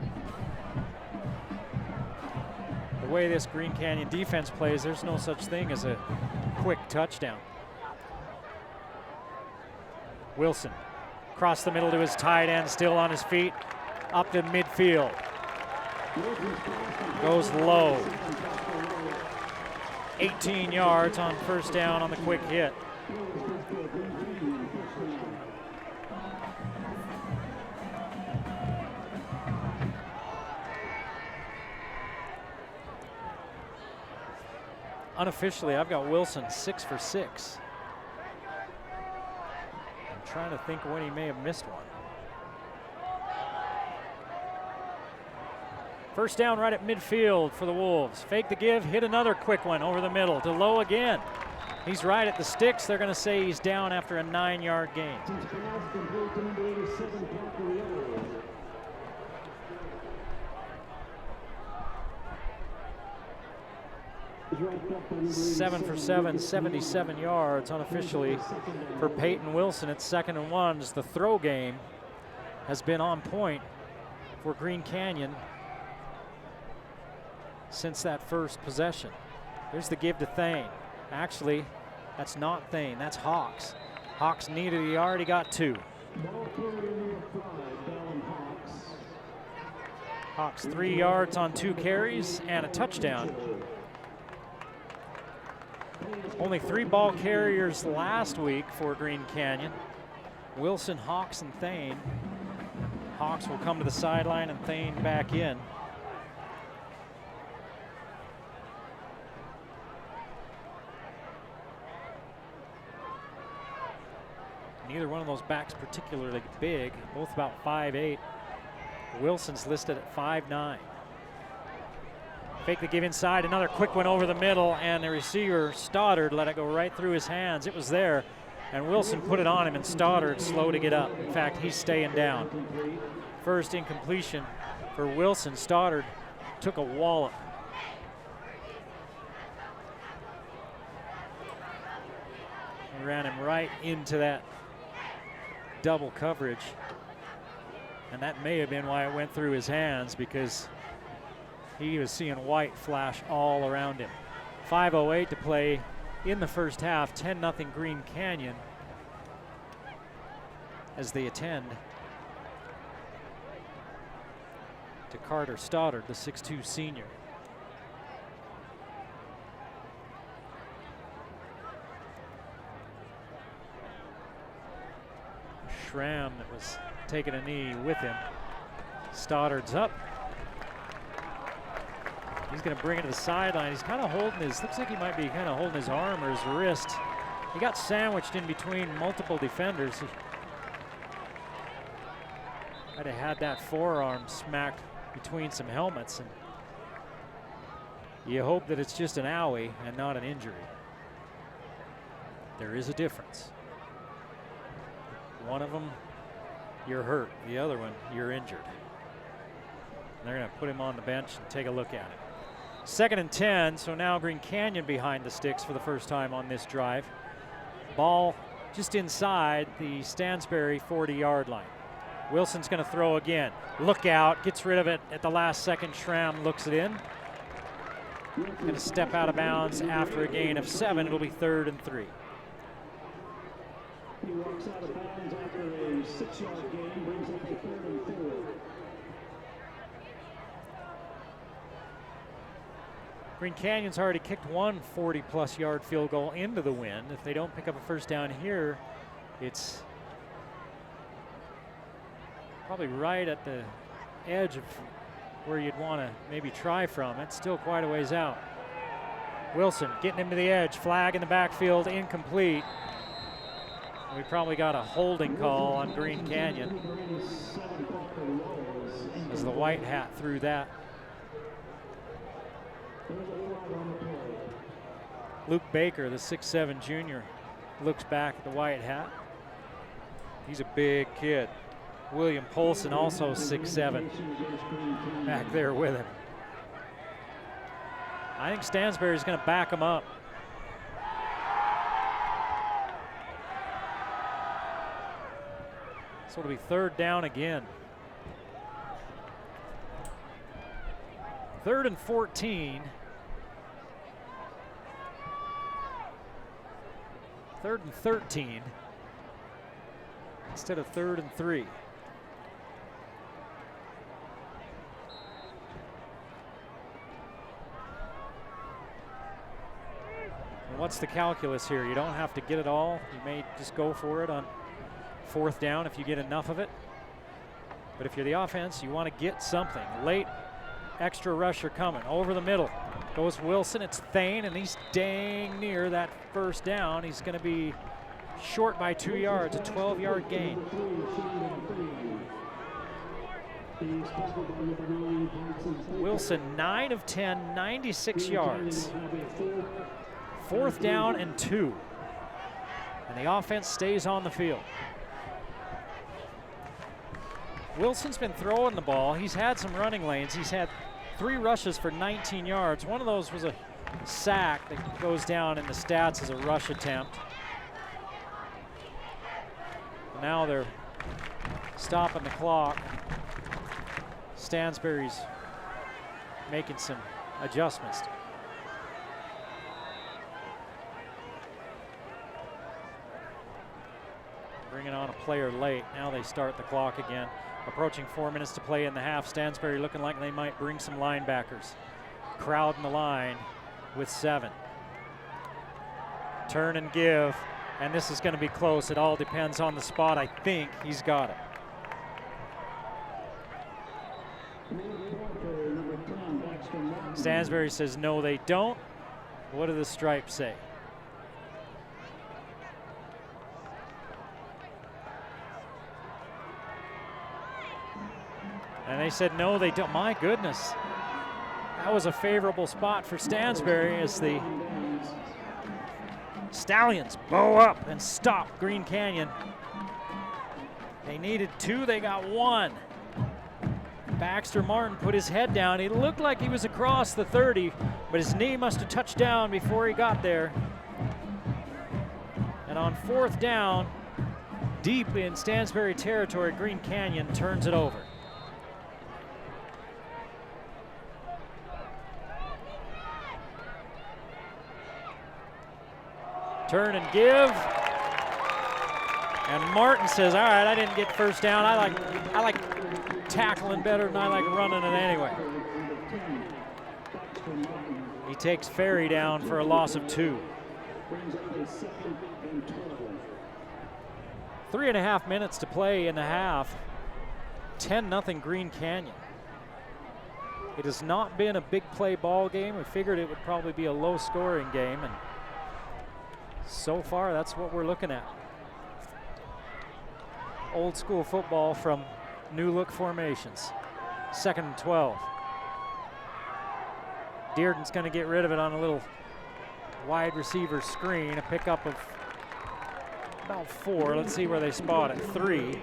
the way this Green Canyon defense plays, there's no such thing as a quick touchdown. Wilson across the middle to his tight end, still on his feet, up to midfield. Goes low. 18 yards on first down on the quick hit. Unofficially, I've got Wilson 6 for 6. I'm trying to think when he may have missed one. First down right at midfield for the Wolves. Fake the give, hit another quick one over the middle to Lowe again. He's right at the sticks. They're going to say he's down after a 9-yard gain. Seven for 7, 77 yards unofficially for Peyton Wilson at 2nd and 1. The throw game has been on point for Green Canyon since that first possession. Here's the give to Thane. Actually, that's not Thane, that's Hawks. Hawks needed, he already got 2. Hawks 3 yards on 2 carries and a touchdown. Only 3 ball carriers last week for Green Canyon. Wilson, Hawks, and Thane. Hawks will come to the sideline and Thane back in. Neither one of those backs particularly big, both about 5'8". Wilson's listed at 5'9". Fake the give inside, another quick one over the middle, and the receiver, Stoddard, let it go right through his hands. It was there, and Wilson put it on him, and Stoddard slow to get up. In fact, he's staying down. First incompletion for Wilson. Stoddard took a wallop. He ran him right into that double coverage, and that may have been why it went through his hands, because he was seeing white flash all around him. 5:08 to play in the first half. 10-0 Green Canyon as they attend to Carter Stoddard, the 6'2" senior. Schramm that was taking a knee with him. Stoddard's up. He's going to bring it to the sideline. He's kind of holding his, looks like he might be kind of holding his arm or his wrist. He got sandwiched in between multiple defenders. He might have had that forearm smacked between some helmets, and you hope that it's just an owie and not an injury. There is a difference. One of them, you're hurt. The other one, you're injured. And they're going to put him on the bench and take a look at it. 2nd and 10, so now Green Canyon behind the sticks for the first time on this drive. Ball just inside the Stansbury 40-yard line. Wilson's going to throw again. Look out, gets rid of it at the last second. Schramm looks it in. Going to step out of bounds after a gain of 7. It'll be 3rd and 3. He walks out of bounds after a 6-yard gain, brings up to 3rd and 4. Green Canyon's already kicked one 40-plus yard field goal into the wind. If they don't pick up a first down here, it's probably right at the edge of where you'd want to maybe try from. It's still quite a ways out. Wilson getting him to the edge. Flag in the backfield, incomplete. We probably got a holding call on Green Canyon as the white hat threw that. Luke Baker, the 6'7" junior, looks back at the white hat. He's a big kid. William Polson, also 6'7", back there with him. I think Stansbury's going to back him up. So it'll be 3rd down again. 3rd and 14. 3rd and 13 instead of 3rd and 3. And what's the calculus here? You don't have to get it all. You may just go for it on 4th down if you get enough of it. But if you're the offense, you want to get something. Late extra rusher coming over the middle. Goes Wilson, it's Thane, and he's dang near that 1st down. He's going to be short by 2 yards, a 12-yard gain. Wilson, 9 of 10, 96 yards. 4th down and 2. And the offense stays on the field. Wilson's been throwing the ball. He's had some running lanes. He's had 3 rushes for 19 yards. One of those was a sack that goes down in the stats as a rush attempt. Now they're stopping the clock. Stansbury's making some adjustments. Bringing on a player late. Now they start the clock again. Approaching 4 minutes to play in the half. Stansbury looking like they might bring some linebackers. Crowding the line with 7. Turn and give, and this is going to be close. It all depends on the spot. I think he's got it. Stansbury says no, they don't. What do the stripes say? And they said, no, they don't. My goodness. That was a favorable spot for Stansbury as the Stallions bow up and stop Green Canyon. They needed 2, they got 1. Baxter Martin put his head down. He looked like he was across the 30, but his knee must have touched down before he got there. And on 4th down, deep in Stansbury territory, Green Canyon turns it over. Turn and give. And Martin says, all right, I didn't get 1st down. I like tackling better than I like running it anyway. He takes Ferry down for a loss of 2. 3.5 minutes to play in the half. 10-0 Green Canyon. It has not been a big play ball game. We figured it would probably be a low scoring game, and so far that's what we're looking at. Old school football from new look formations. 2nd and 12. Dearden's going to get rid of it on a little wide receiver screen, a pickup of about 4. Let's see where they spot it. 3.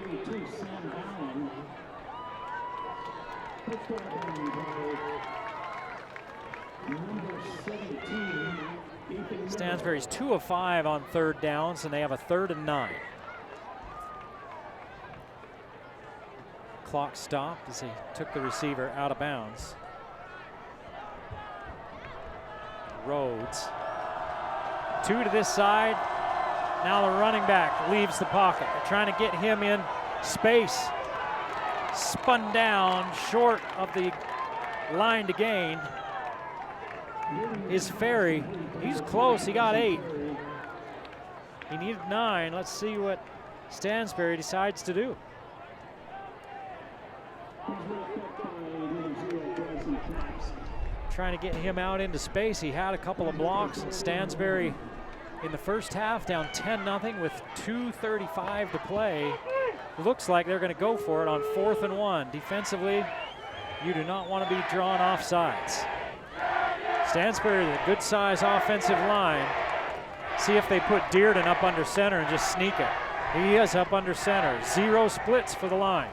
Stansbury's 2 of 5 on 3rd downs, and they have a 3rd and 9. Clock stopped as he took the receiver out of bounds. Rhodes. 2 to this side. Now the running back leaves the pocket. They're trying to get him in space. Spun down short of the line to gain is Ferry. He's close, he got 8. He needed 9. Let's see what Stansbury decides to do. Trying to get him out into space. He had a couple of blocks, and Stansbury in the first half down 10-0 with 2:35 to play. Looks like they're going to go for it on 4th and 1. Defensively, you do not want to be drawn off sides. Stansbury, the good size offensive line. See if they put Dearden up under center and just sneak it. He is up under center. 0 splits for the line.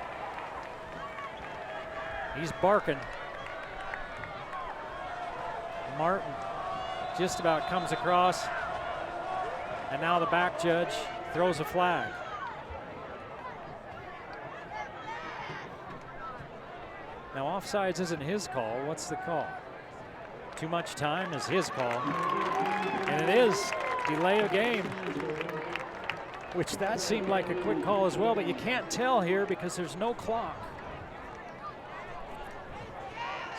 He's barking. Martin just about comes across. And now the back judge throws a flag. Now offsides isn't his call. What's the call? Too much time is his call. And it is delay of game, which that seemed like a quick call as well, but you can't tell here because there's no clock.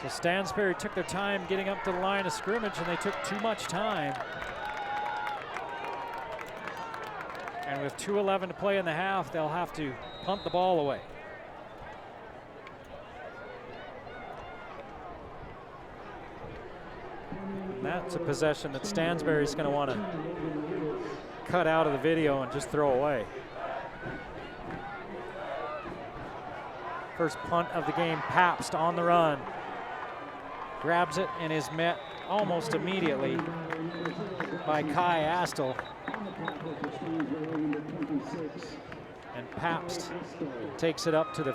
So Stansbury took their time getting up to the line of scrimmage, and they took too much time. And with 2:11 to play in the half, they'll have to punt the ball away. And that's a possession that Stansbury's going to want to cut out of the video and just throw away. First punt of the game, Pabst on the run. Grabs it and is met almost immediately by Kai Astle. And Pabst takes it up to the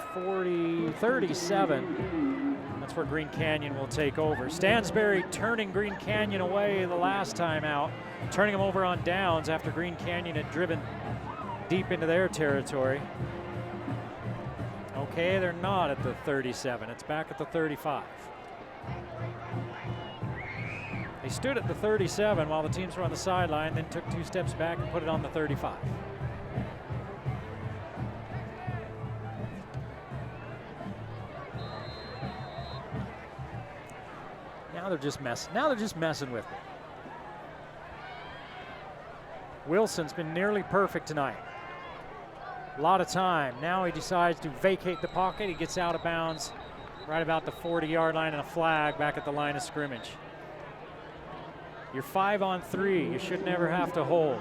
37. That's where Green Canyon will take over. Stansbury turning Green Canyon away the last time out, turning them over on downs after Green Canyon had driven deep into their territory. Okay, they're not at the 37. It's back at the 35. They stood at the 37 while the teams were on the sideline, then took 2 steps back and put it on the 35. Now they're just messing with it. Wilson's been nearly perfect tonight. A lot of time. Now he decides to vacate the pocket. He gets out of bounds right about the 40-yard line, and a flag back at the line of scrimmage. You're 5-on-3. You should never have to hold.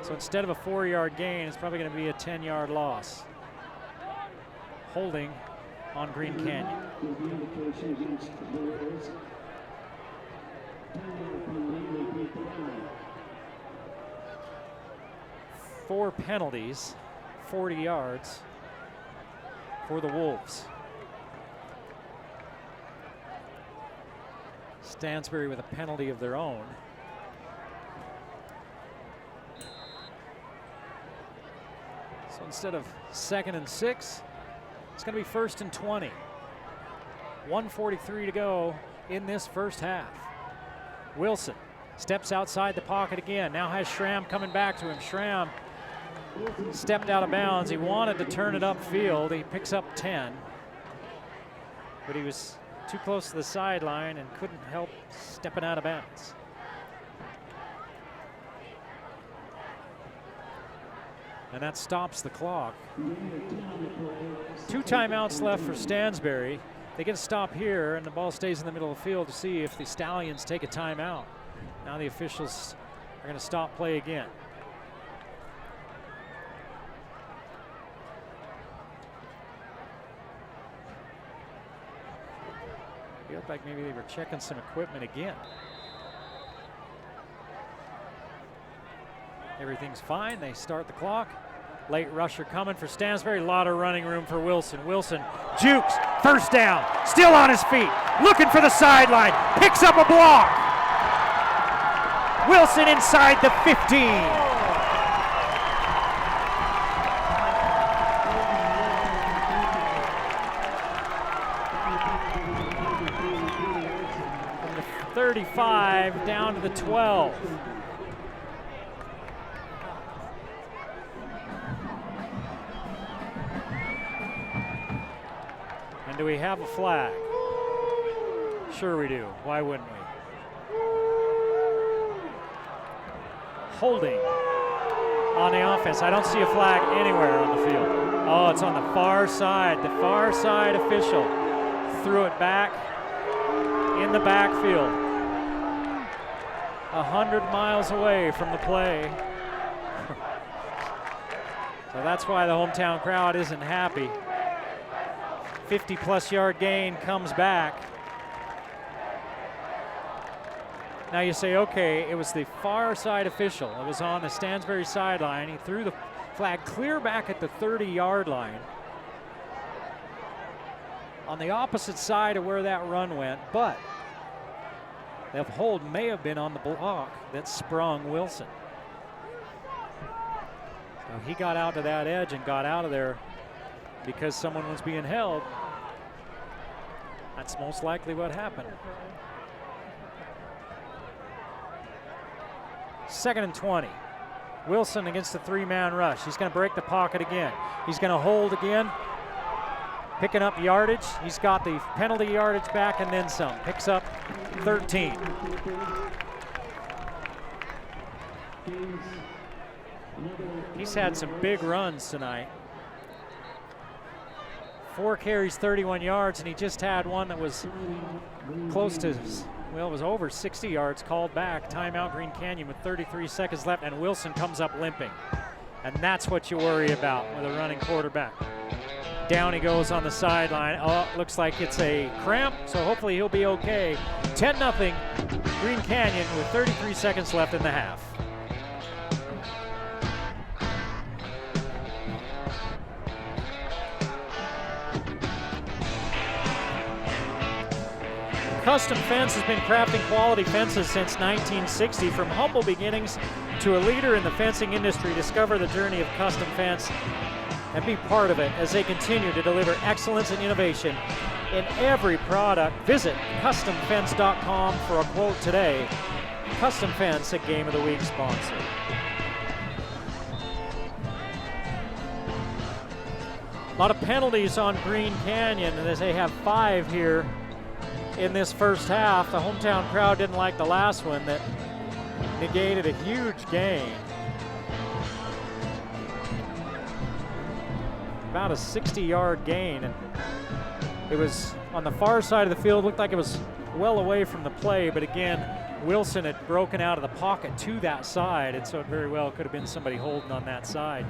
So instead of a 4-yard gain, it's probably going to be a 10-yard loss. Holding on Green Canyon. 4 penalties, 40 yards for the Wolves. Stansbury with a penalty of their own. So instead of 2nd and 6, it's going to be 1st and 20. 1:43 to go in this first half. Wilson steps outside the pocket again. Now has Schramm coming back to him. Schramm stepped out of bounds. He wanted to turn it upfield. He picks up 10. But he was too close to the sideline and couldn't help stepping out of bounds. And that stops the clock. 2 timeouts left for Stansbury. They get a stop here, and the ball stays in the middle of the field to see if the Stallions take a timeout. Now the officials are going to stop play again. It looked like maybe they were checking some equipment again. Everything's fine. They start the clock. Late rusher coming for Stansbury. A lot of running room for Wilson. Wilson jukes. First down. Still on his feet. Looking for the sideline. Picks up a block. Wilson inside the 15. From the 35 down to the 12. And do we have a flag? Sure we do. Why wouldn't we? Holding on the offense. I don't see a flag anywhere on the field. Oh, it's on the far side. The far side official threw it back in the backfield. 100 miles away from the play. So that's why the hometown crowd isn't happy. 50-plus yard gain comes back. Now you say, okay, it was the far side official. It was on the Stansbury sideline. He threw the flag clear back at the 30-yard line, on the opposite side of where that run went, but the hold may have been on the block that sprung Wilson. So he got out to that edge and got out of there because someone was being held. That's most likely what happened. 2nd and 20. Wilson against the 3-man rush. He's going to break the pocket again. He's going to hold again. Picking up yardage. He's got the penalty yardage back and then some. Picks up 13. He's had some big runs tonight. 4 carries, 31 yards, and he just had one that was close to, well, it was over 60 yards called back. Timeout, Green Canyon with 33 seconds left, and Wilson comes up limping. And that's what you worry about with a running quarterback. Down he goes on the sideline. Oh, looks like it's a cramp, so hopefully he'll be okay. 10-0 Green Canyon with 33 seconds left in the half. Custom Fence has been crafting quality fences since 1960. From humble beginnings to a leader in the fencing industry, discover the journey of Custom Fence and be part of it as they continue to deliver excellence and innovation in every product. Visit CustomFence.com for a quote today. Custom Fence, a Game of the Week sponsor. A lot of penalties on Green Canyon, and as they have 5 here in this first half. The hometown crowd didn't like the last one that negated a huge gain. About a 60-yard gain, and it was on the far side of the field. Looked like it was well away from the play, but again, Wilson had broken out of the pocket to that side, and so it very well could have been somebody holding on that side.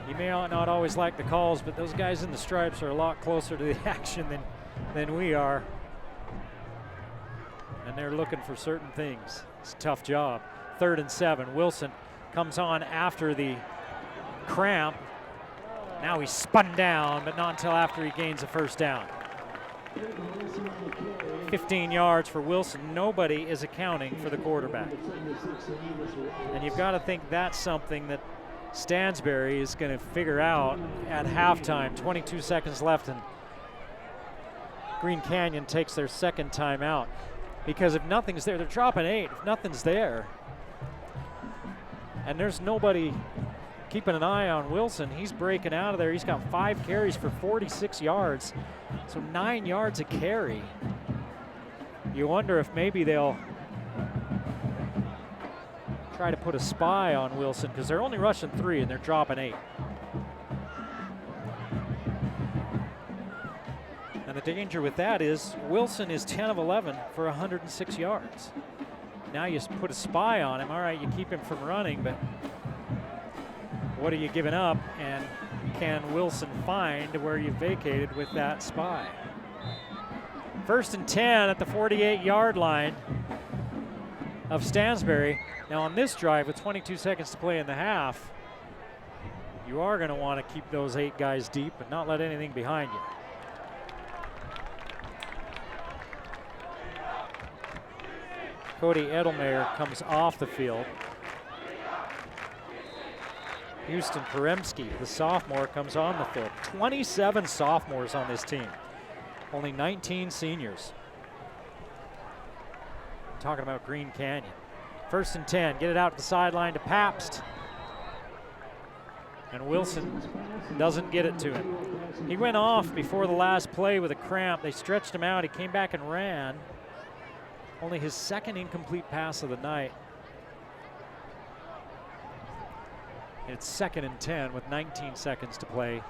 You may not always like the calls, but those guys in the stripes are a lot closer to the action than we are. And they're looking for certain things. It's a tough job. 3rd and 7. Wilson comes on after the cramp. Now he's spun down, but not until after he gains a first down. 15 yards for Wilson. Nobody is accounting for the quarterback. And you've got to think that's something that Stansbury is going to figure out at halftime. 22 seconds left, and Green Canyon takes their second timeout. Because if nothing's there, they're dropping 8. If nothing's there, and there's nobody keeping an eye on Wilson, he's breaking out of there. He's got 5 carries for 46 yards, so 9 yards a carry. You wonder if maybe they'll try to put a spy on Wilson, because they're only rushing 3 and they're dropping 8. And the danger with that is Wilson is 10 of 11 for 106 yards. Now you put a spy on him. All right, you keep him from running, but what are you giving up? And can Wilson find where you vacated with that spy? 1st and 10 at the 48-yard line of Stansbury. Now on this drive with 22 seconds to play in the half, you are going to want to keep those 8 guys deep and not let anything behind you. Cody Edelmeyer comes off the field. Houston Peremski, the sophomore, comes on the field. 27 sophomores on this team. Only 19 seniors. I'm talking about Green Canyon. 1st and 10, get it out to the sideline to Pabst. And Wilson doesn't get it to him. He went off before the last play with a cramp. They stretched him out. He came back and ran. Only his 2nd incomplete pass of the night. And it's 2nd and 10 with 19 seconds to play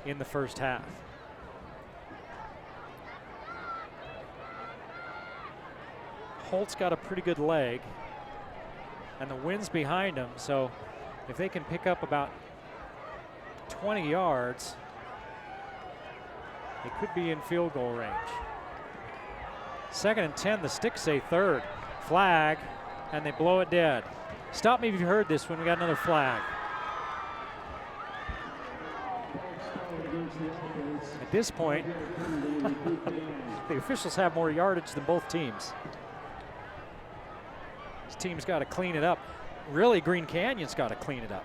in the first half. Holt's got a pretty good leg, and the wind's behind him, so if they can pick up about 20 yards, it could be in field goal range. 2nd and 10, the Sticks say third. Flag, and they blow it dead. Stop me if you heard this when we got another flag. At this point, the officials have more yardage than both teams. This team's got to clean it up. Really, Green Canyon's got to clean it up.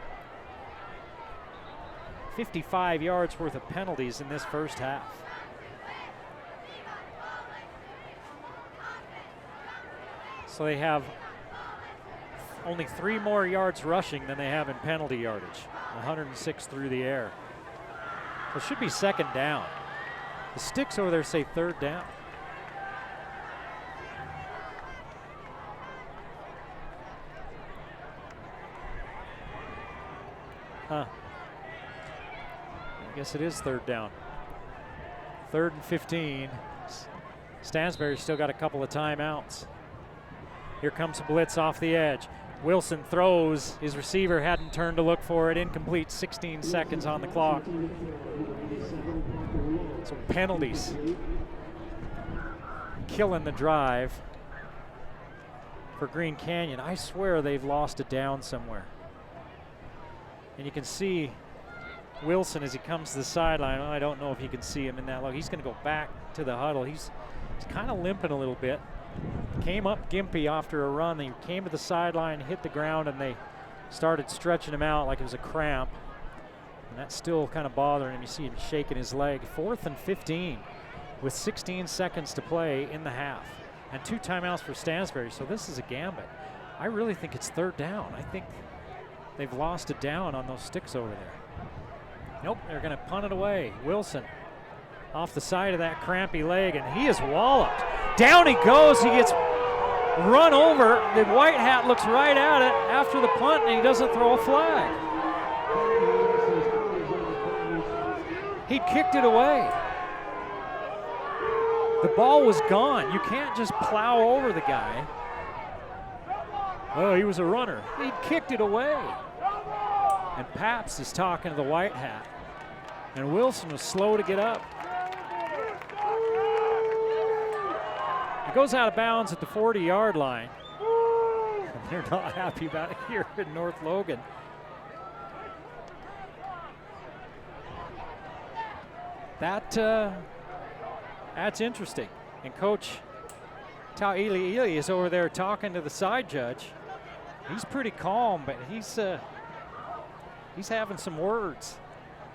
55 yards worth of penalties in this first half. So they have only 3 more yards rushing than they have in penalty yardage. 106 through the air. So it should be 2nd down. The Sticks over there say 3rd down. Huh. I guess it is 3rd down. 3rd and 15. Stansbury's still got a couple of timeouts. Here comes a blitz off the edge. Wilson throws. His receiver hadn't turned to look for it. Incomplete, 16 seconds on the clock. So penalties. Killing the drive for Green Canyon. I swear they've lost a down somewhere. And you can see Wilson as he comes to the sideline. I don't know if you can see him in that look. He's going to go back to the huddle. He's kind of limping a little bit. Came up gimpy after a run. He came to the sideline, hit the ground, and they started stretching him out like it was a cramp. And that's still kind of bothering him. You see him shaking his leg. 4th and 15 with 16 seconds to play in the half. And 2 timeouts for Stansbury, so this is a gambit. I really think it's 3rd down. I think they've lost a down on those Sticks over there. Nope, they're going to punt it away. Wilson off the side of that crampy leg, and he is walloped. Down he goes. He gets run over. The white hat looks right at it after the punt, and he doesn't throw a flag. He kicked it away. The ball was gone. You can't just plow over the guy. Oh, he was a runner. He kicked it away. And Paps is talking to the white hat. And Wilson was slow to get up. It goes out of bounds at the 40-yard line. And they're not happy about it here in North Logan. That's interesting. And Coach Ta'ili is over there talking to the side judge. He's pretty calm, but he's having some words.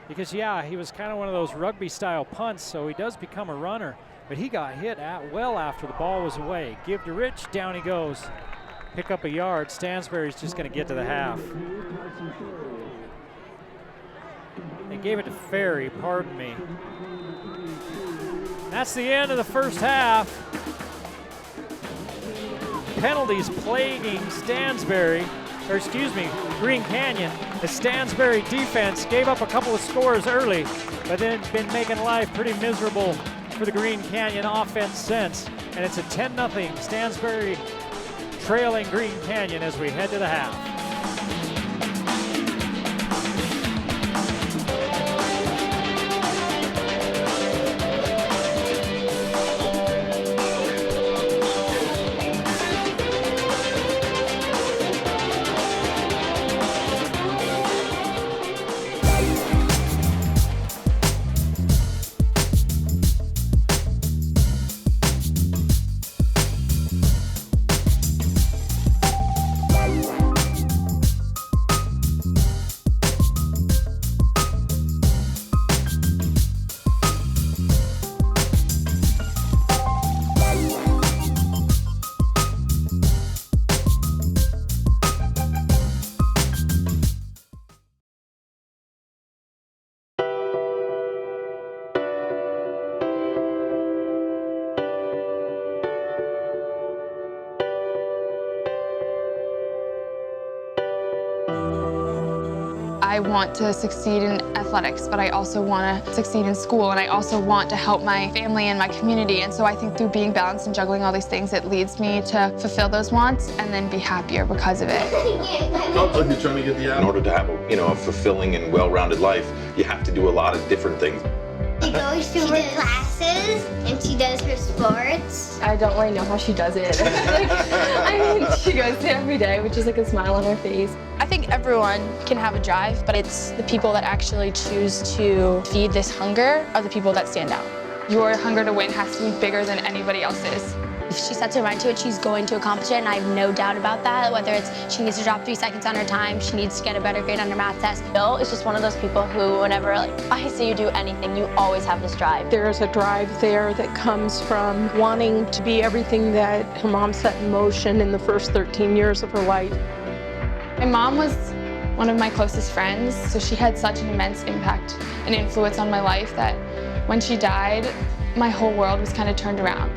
Because, yeah, he was kind of one of those rugby-style punts, so he does become a runner. But he got hit well after the ball was away. Give to Rich, down he goes. Pick up a yard. Stansbury's just going to get to the half. They gave it to Ferry, pardon me. That's the end of the first half. Penalties plaguing Green Canyon. The Stansbury defense gave up a couple of scores early, but then been making life pretty miserable for the Green Canyon offense since. And it's a 10-0 Stansbury trailing Green Canyon as we head to the half. I want to succeed in athletics, but I also want to succeed in school, and I also want to help my family and my community. And so I think through being balanced and juggling all these things, it leads me to fulfill those wants and then be happier because of it. In order to have a fulfilling and well-rounded life, you have to do a lot of different things. You goes to her classes and she does her sports. I don't really know how she does it. I mean, she goes there every day, which is like a smile on her face. I think everyone can have a drive, but it's the people that actually choose to feed this hunger are the people that stand out. Your hunger to win has to be bigger than anybody else's. If she sets her mind to it, she's going to accomplish it, and I have no doubt about that. Whether it's she needs to drop 3 seconds on her time, she needs to get a better grade on her math test. Bill is just one of those people who, whenever I see you do anything, you always have this drive. There's a drive there that comes from wanting to be everything that her mom set in motion in the first 13 years of her life. My mom was one of my closest friends, so she had such an immense impact and influence on my life that when she died, my whole world was kind of turned around.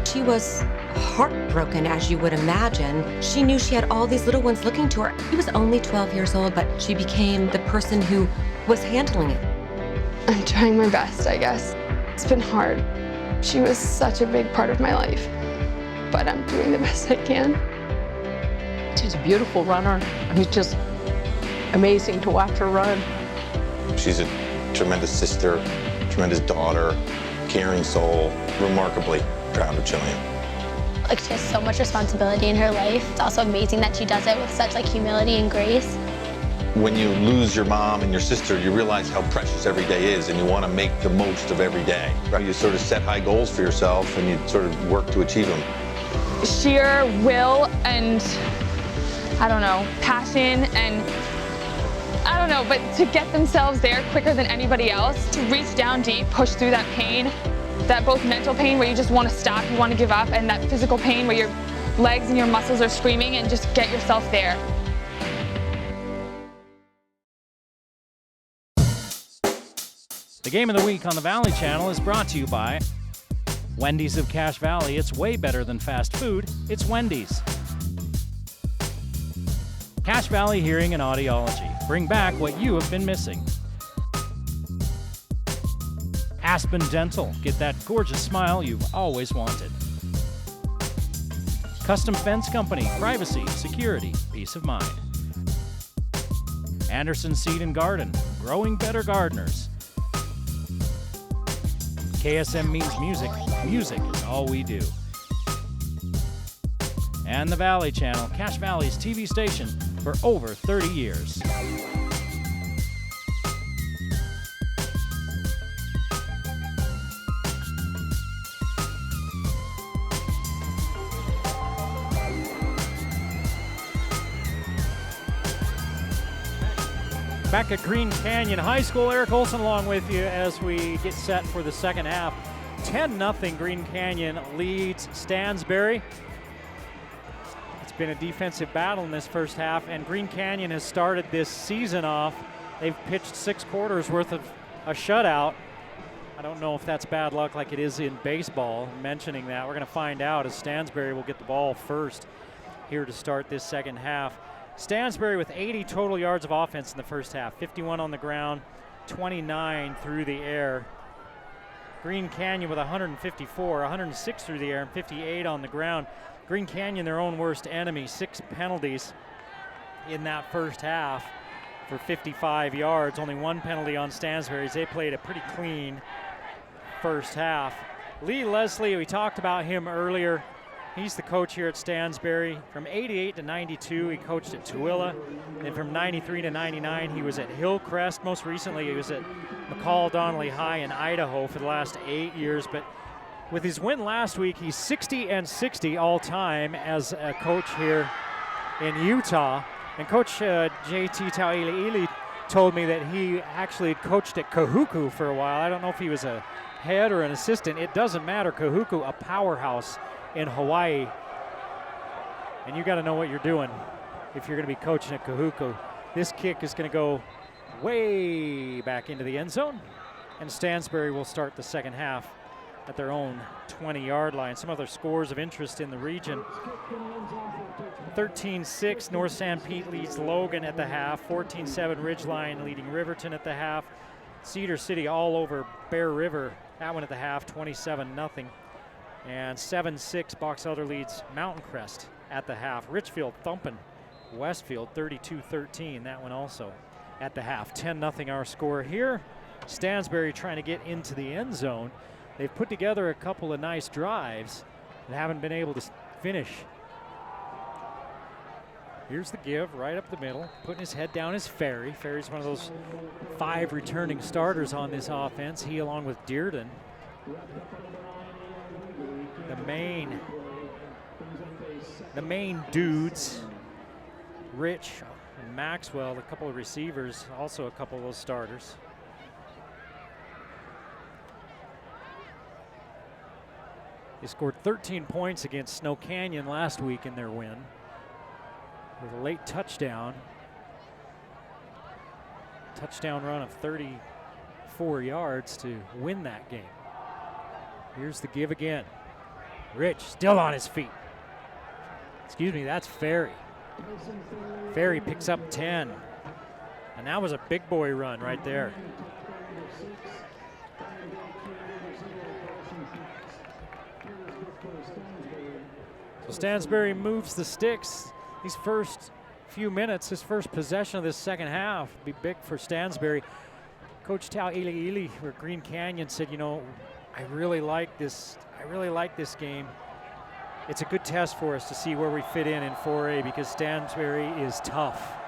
She was heartbroken, as you would imagine. She knew she had all these little ones looking to her. She was only 12 years old, but she became the person who was handling it. I'm trying my best, I guess. It's been hard. She was such a big part of my life, but I'm doing the best I can. She's a beautiful runner. I mean, it's just amazing to watch her run. She's a tremendous sister, tremendous daughter, caring soul, remarkably proud of Jillian. She has so much responsibility in her life. It's also amazing that she does it with such humility and grace. When you lose your mom and your sister, you realize how precious every day is, and you want to make the most of every day. Right? You sort of set high goals for yourself, and you sort of work to achieve them. Sheer will and, I don't know, passion and, I don't know, but to get themselves there quicker than anybody else, to reach down deep, push through that pain, that both mental pain where you just want to stop, you want to give up, and that physical pain where your legs and your muscles are screaming, and just get yourself there. The Game of the Week on the Valley Channel is brought to you by Wendy's of Cache Valley. It's way better than fast food. It's Wendy's. Cache Valley Hearing and Audiology. Bring back what you have been missing. Aspen Dental. Get that gorgeous smile you've always wanted. Custom Fence Company. Privacy, security, peace of mind. Anderson Seed and Garden. Growing better gardeners. KSM means music. Music is all we do. And the Valley Channel, Cache Valley's TV station for over 30 years. Back at Green Canyon High School, Eric Olson along with you as we get set for the second half. 10-0 Green Canyon leads Stansbury. It's been a defensive battle in this first half, and Green Canyon has started this season off. They've pitched 6 quarters worth of a shutout. I don't know if that's bad luck like it is in baseball, mentioning that. We're going to find out as Stansbury will get the ball first here to start this second half. Stansbury with 80 total yards of offense in the first half, 51 on the ground, 29 through the air. Green Canyon with 154, 106 through the air, and 58 on the ground. Green Canyon, their own worst enemy, 6 penalties in that first half for 55 yards. Only 1 penalty on Stansbury as they played a pretty clean first half. Lee Leslie, we talked about him earlier. He's the coach here at Stansbury. From 88 to 92, he coached at Tooele. And from 93 to 99, he was at Hillcrest. Most recently, he was at McCall Donnelly High in Idaho for the last 8 years. But with his win last week, he's 60-60 all time as a coach here in Utah. And Coach JT Tauiliili told me that he actually coached at Kahuku for a while. I don't know if he was a head or an assistant. It doesn't matter. Kahuku, a powerhouse in Hawaii, and you got to know what you're doing if you're going to be coaching at Kahuku. This kick is going to go way back into the end zone, and Stansbury will start the second half at their own 20-yard line. Some other scores of interest in the region. 13-6, North San Pete leads Logan at the half. 14-7, Ridgeline leading Riverton at the half. Cedar City all over Bear River, that one at the half, 27-0. And 7-6, Box Elder leads Mountain Crest at the half. Richfield thumping Westfield 32-13, that one also at the half. 10-0 our score here Stansbury trying to get into the end zone. They've put together a couple of nice drives and haven't been able to finish. Here's the give right up the middle. Putting his head down is Ferry. Ferry's one of those 5 returning starters on this offense. He, along with Dearden, the main dudes. Rich and Maxwell, a couple of receivers, also a couple of those starters. They scored 13 points against Snow Canyon last week in their win with a late touchdown. Touchdown run of 34 yards to win that game. Here's the give again. Rich still on his feet. Excuse me, that's Ferry. Ferry picks up 10. And that was a big boy run right there. So Stansbury moves the sticks. These first few minutes, his first possession of this second half, will be big for Stansbury. Coach Tau Ili or Green Canyon said, you know, I really like this game. It's a good test for us to see where we fit in 4A because Stansbury is tough.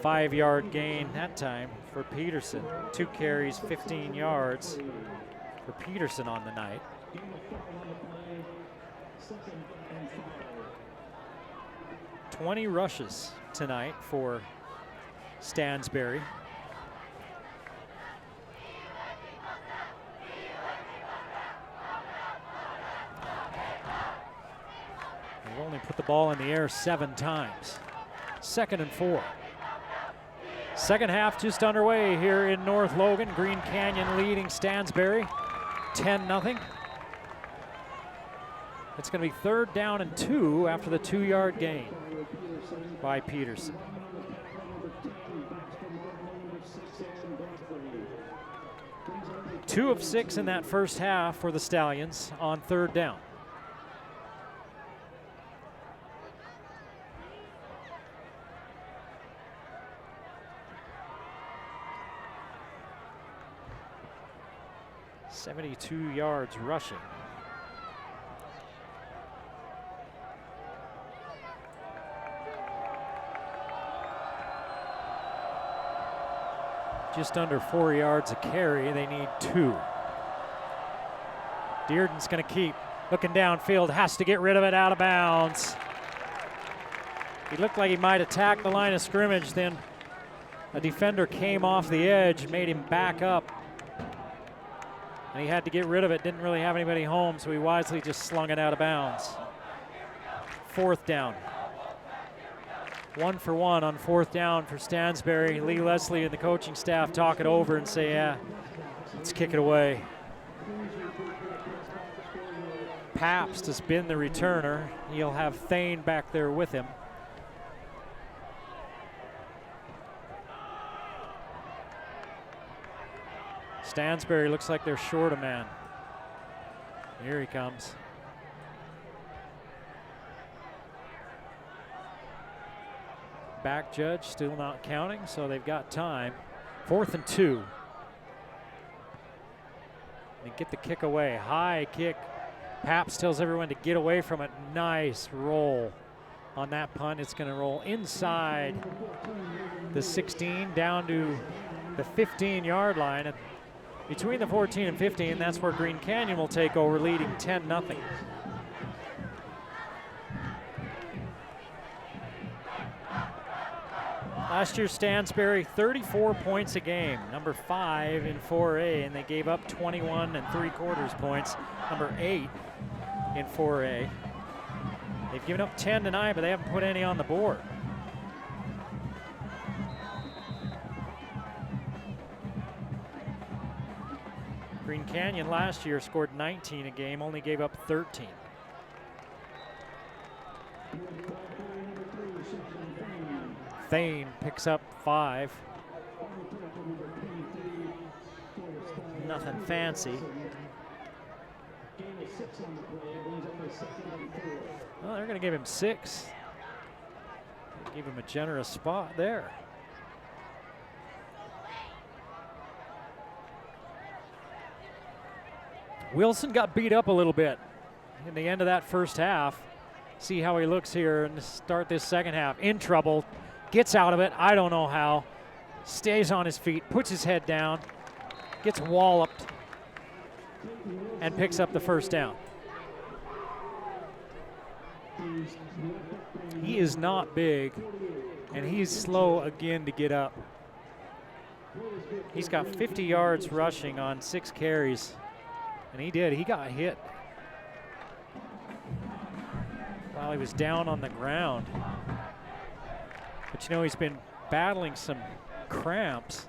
Five-yard gain that time for Peterson. 2 carries, 15 yards for Peterson on the night. $20 rushes tonight for Stansbury. They've only put the ball in the air 7 times. 2nd and 4. Second half just underway here in North Logan. Green Canyon leading Stansbury 10-0. It's going to be 3rd down and 2 after the 2-yard gain by Peterson. Two of 6 in that first half for the Stallions on 3rd down. .72 yards rushing. Just under 4 yards a carry. They need 2. Dearden's going to keep looking downfield. Has to get rid of it out of bounds. He looked like he might attack the line of scrimmage. Then a defender came off the edge, made him back up. And he had to get rid of it. Didn't really have anybody home, so he wisely just slung it out of bounds. 4th down. 1 for 1 on 4th down for Stansbury. Lee Leslie and the coaching staff talk it over and say, yeah, let's kick it away. Pabst has been the returner. He'll have Thane back there with him. Stansbury looks like they're short a man. Here he comes. Back judge still not counting, so they've got time. 4th and 2. They get the kick away. High kick. Pabst tells everyone to get away from it. Nice roll on that punt. It's going to roll inside the 16 down to the 15-yard line. Between the 14 and 15, that's where Green Canyon will take over, leading 10-0. Last year, Stansbury, 34 points a game, number 5 in 4A, and they gave up 21 3/4 points, number 8 in 4A. They've given up 10 tonight, but they haven't put any on the board. Green Canyon last year scored 19 a game, only gave up 13. Thane picks up 5. Nothing fancy. Well, they're going to give him 6. Gave him a generous spot there. Wilson got beat up a little bit in the end of that first half. See how he looks here and start this second half. In trouble, gets out of it, I don't know how. Stays on his feet, puts his head down, gets walloped, and picks up the first down. He is not big, and he's slow again to get up. He's got 50 yards rushing on 6 carries, and he got hit while he was down on the ground. But you know, he's been battling some cramps.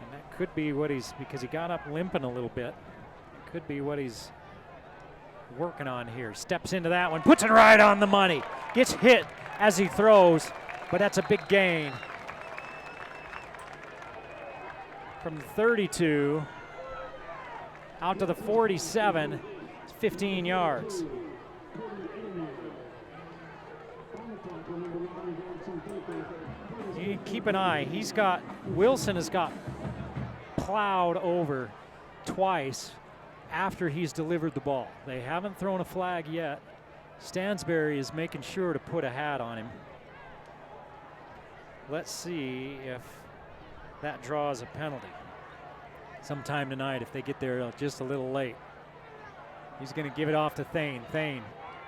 And that could be what because he got up limping a little bit. It could be what he's working on here. Steps into that one, puts it right on the money. Gets hit as he throws, but that's a big gain. From the 32 out to the 47, it's 15 yards. You keep an eye. Wilson has got plowed over twice after he's delivered the ball. They haven't thrown a flag yet. Stansbury is making sure to put a hat on him. Let's see if that draws a penalty sometime tonight if they get there just a little late. He's going to give it off to Thane. Thane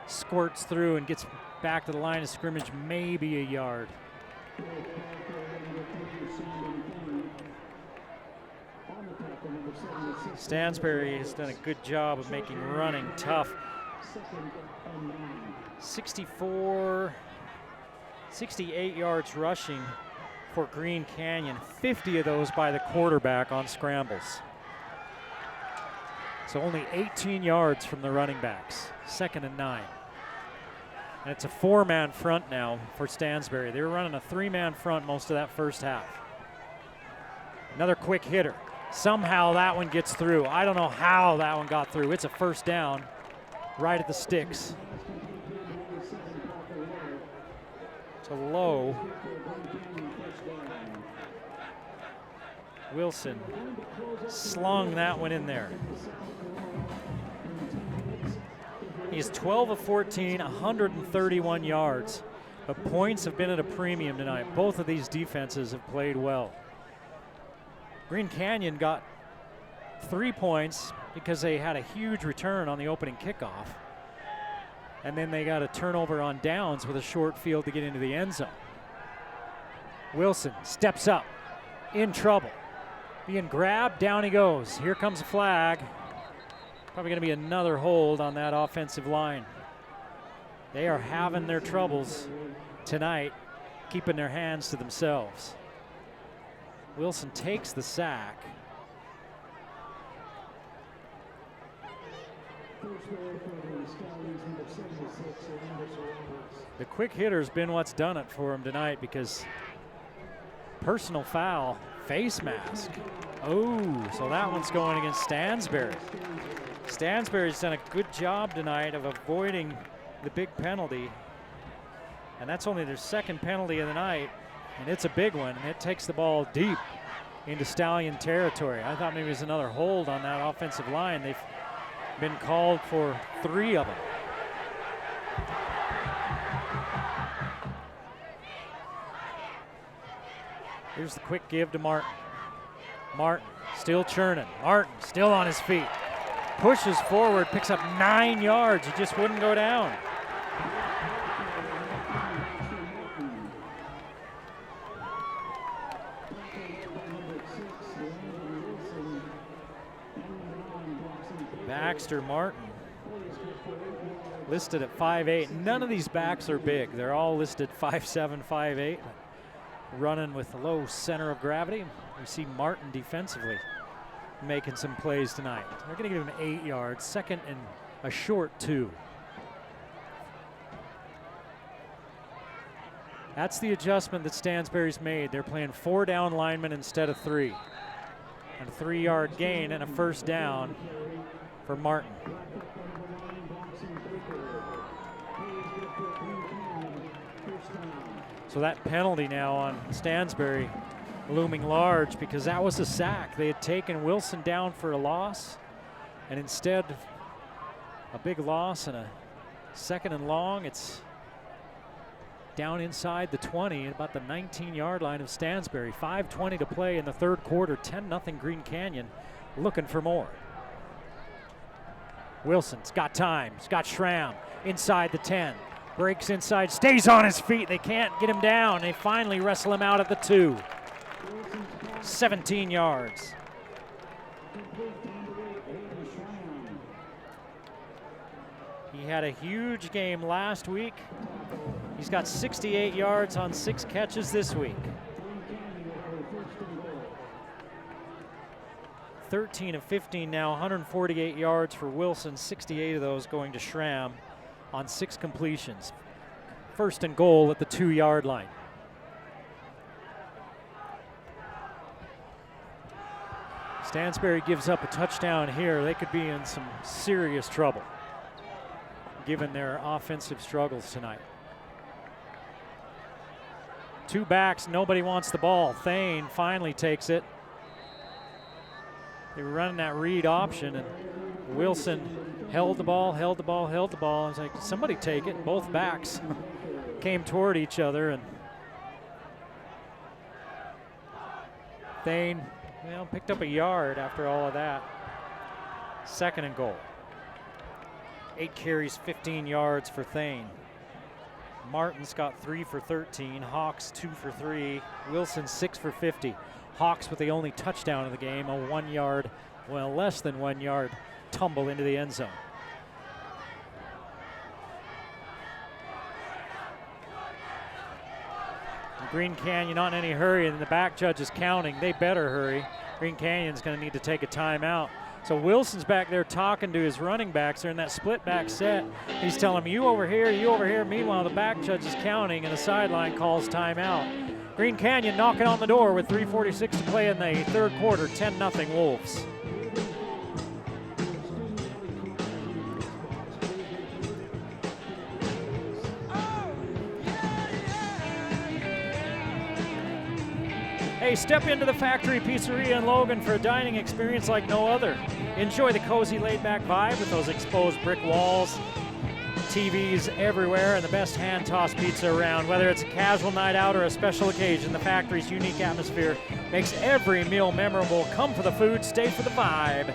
squirts through and gets back to the line of scrimmage, maybe a yard. Stansbury has done a good job of making running tough. 68 yards rushing for Green Canyon, 50 of those by the quarterback on scrambles. So only 18 yards from the running backs, 2nd and 9. And it's a 4-man front now for Stansbury. They were running a 3-man front most of that first half. Another quick hitter. Somehow that one gets through. I don't know how that one got through. It's a first down right at the sticks. To Lowe. Wilson slung that one in there. He's 12 of 14, 131 yards. But points have been at a premium tonight. Both of these defenses have played well. Green Canyon got 3 points because they had a huge return on the opening kickoff. And then they got a turnover on downs with a short field to get into the end zone. Wilson steps up, in trouble. Being grabbed, down he goes. Here comes a flag. Probably going to be another hold on that offensive line. They are having their troubles tonight, keeping their hands to themselves. Wilson takes the sack. The quick hitter's been what's done it for him tonight because personal foul, face mask. Oh, so that one's going against Stansbury. Stansbury's done a good job tonight of avoiding the big penalty. And that's only their 2nd penalty of the night. And it's a big one, and it takes the ball deep into Stallion territory. I thought maybe it was another hold on that offensive line. They've been called for 3 of them. Here's the quick give to Martin. Martin still churning. Martin still on his feet. Pushes forward, picks up 9 yards. He just wouldn't go down. Baxter Martin listed at 5'8". None of these backs are big. They're all listed 5'7", 5'8". Running with a low center of gravity. We see Martin defensively making some plays tonight. They're going to give him 8 yards, 2nd and a short 2. That's the adjustment that Stansbury's made. They're playing 4 down linemen instead of 3. And a 3-yard gain and a first down for Martin. So that penalty now on Stansbury looming large, because that was a sack. They had taken Wilson down for a loss, and instead a big loss and a second and long. It's down inside the 20 at about the 19-yard line of Stansbury. 5:20 to play in the third quarter. 10-0 Green Canyon, looking for more. Wilson's got time. He's got Schramm inside the 10. Breaks inside, stays on his feet. They can't get him down. They finally wrestle him out at the 2. 17 yards. He had a huge game last week. He's got 68 yards on 6 catches this week. 13 of 15 now, 148 yards for Wilson, 68 of those going to Schramm on 6 completions. First and goal at the 2-yard line. Stansbury gives up a touchdown here. They could be in some serious trouble given their offensive struggles tonight. 2 backs, nobody wants the ball. Thane finally takes it. They were running that read option, and Wilson held the ball. I was like, somebody take it. Both backs came toward each other, and Thane, picked up a yard after all of that. Second and goal. 8 carries, 15 yards for Thane. Martin's got 3 for 13. Hawks 2 for 3. Wilson 6 for 50. Hawks with the only touchdown of the game, a 1-yard, less than 1 yard tumble into the end zone. Green Canyon not in any hurry, and the back judge is counting. They better hurry. Green Canyon's going to need to take a timeout. So Wilson's back there talking to his running backs. They're in that split back set. He's telling them, you over here, you over here. Meanwhile, the back judge is counting, and the sideline calls timeout. Green Canyon knocking on the door with 3:46 to play in the third quarter, 10-0 Wolves. Hey, step into the Factory Pizzeria in Logan for a dining experience like no other. Enjoy the cozy, laid-back vibe with those exposed brick walls, TVs everywhere, and the best hand-tossed pizza around. Whether it's a casual night out or a special occasion, the Factory's unique atmosphere makes every meal memorable. Come for the food, stay for the vibe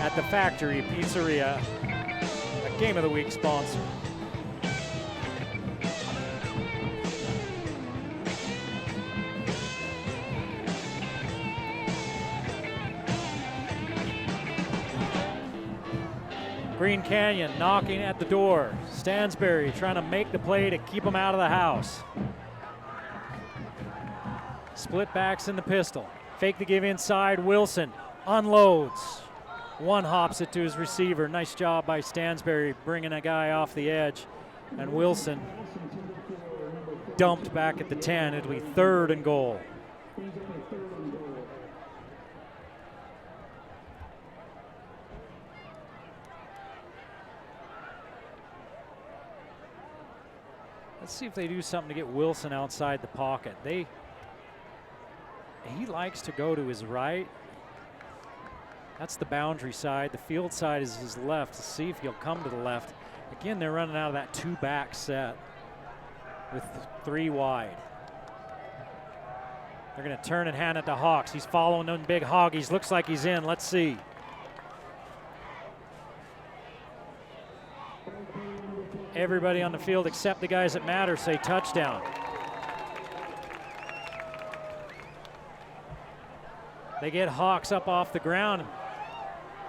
at the Factory Pizzeria, a Game of the Week sponsor. Green Canyon knocking at the door. Stansbury trying to make the play to keep him out of the house. Split backs in the pistol. Fake the give inside. Wilson unloads. One hops it to his receiver. Nice job by Stansbury bringing a guy off the edge. And Wilson dumped back at the 10. It'll be third and goal. Let's see if they do something to get Wilson outside the pocket. He likes to go to his right. That's the boundary side. The field side is his left. Let's see if he'll come to the left. Again, they're running out of that 2-back set with 3 wide. They're going to turn and hand it to Hawks. He's following them big hoggies. Looks like he's in. Let's see. Everybody on the field except the guys that matter say touchdown. They get Hawks up off the ground.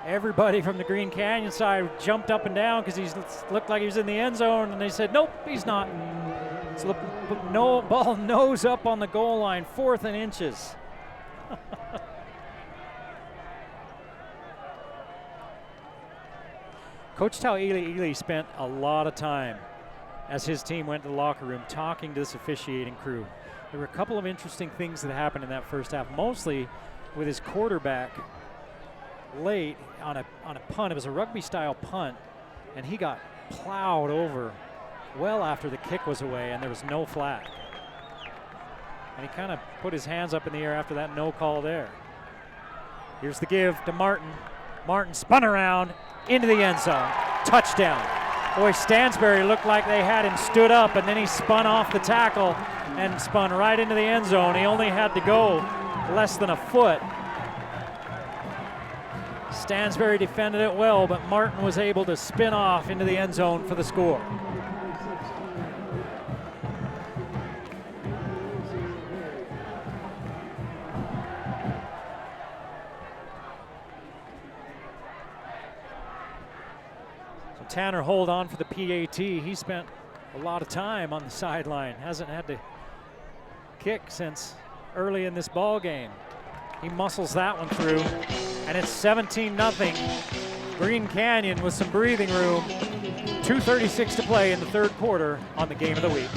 Everybody from the Green Canyon side jumped up and down because he looked like he was in the end zone, and they said, nope, he's not. So the ball nose up on the goal line, 4th and inches. Coach Tau'ili spent a lot of time as his team went to the locker room talking to this officiating crew. There were a couple of interesting things that happened in that first half, mostly with his quarterback late on a punt. It was a rugby-style punt, and he got plowed over well after the kick was away and there was no flag. And he kind of put his hands up in the air after that no call there. Here's the give to Martin. Martin spun around into the end zone. Touchdown. Boy, Stansbury looked like they had him stood up, and then he spun off the tackle and spun right into the end zone. He only had to go less than a foot. Stansbury defended it well, but Martin was able to spin off into the end zone for the score. Tanner hold on for the PAT. He spent a lot of time on the sideline. Hasn't had to kick since early in this ball game. He muscles that one through, and it's 17-0. Green Canyon with some breathing room. 2:36 to play in the third quarter on the game of the week.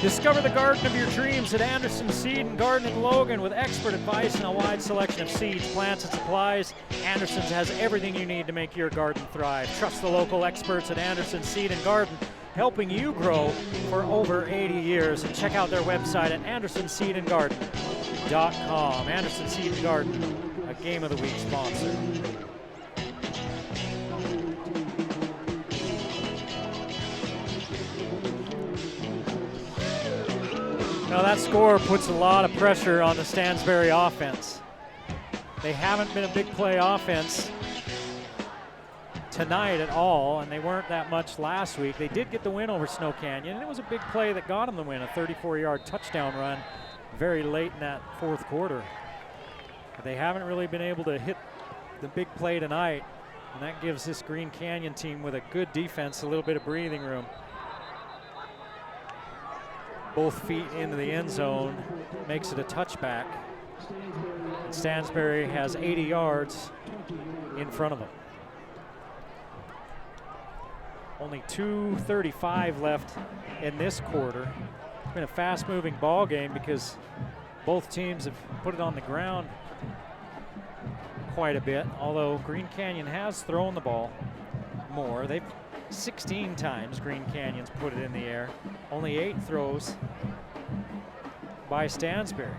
Discover the garden of your dreams at Anderson Seed and Garden in Logan with expert advice and a wide selection of seeds, plants, and supplies. Anderson's has everything you need to make your garden thrive. Trust the local experts at Anderson Seed and Garden, helping you grow for over 80 years. And check out their website at AndersonSeedandGarden.com. Anderson Seed and Garden, a Game of the Week sponsor. Now that score puts a lot of pressure on the Stansbury offense. They haven't been a big play offense tonight at all, and they weren't that much last week. They did get the win over Snow Canyon, and it was a big play that got them the win, a 34-yard touchdown run very late in that fourth quarter. But they haven't really been able to hit the big play tonight, and that gives this Green Canyon team with a good defense a little bit of breathing room. Both feet into the end zone makes it a touchback. Stansbury has 80 yards in front of him. Only 2:35 left in this quarter. It's been a fast-moving ball game because both teams have put it on the ground quite a bit, although Green Canyon has thrown the ball more. They've 16 times Green Canyon's put it in the air. Only 8 throws by Stansbury.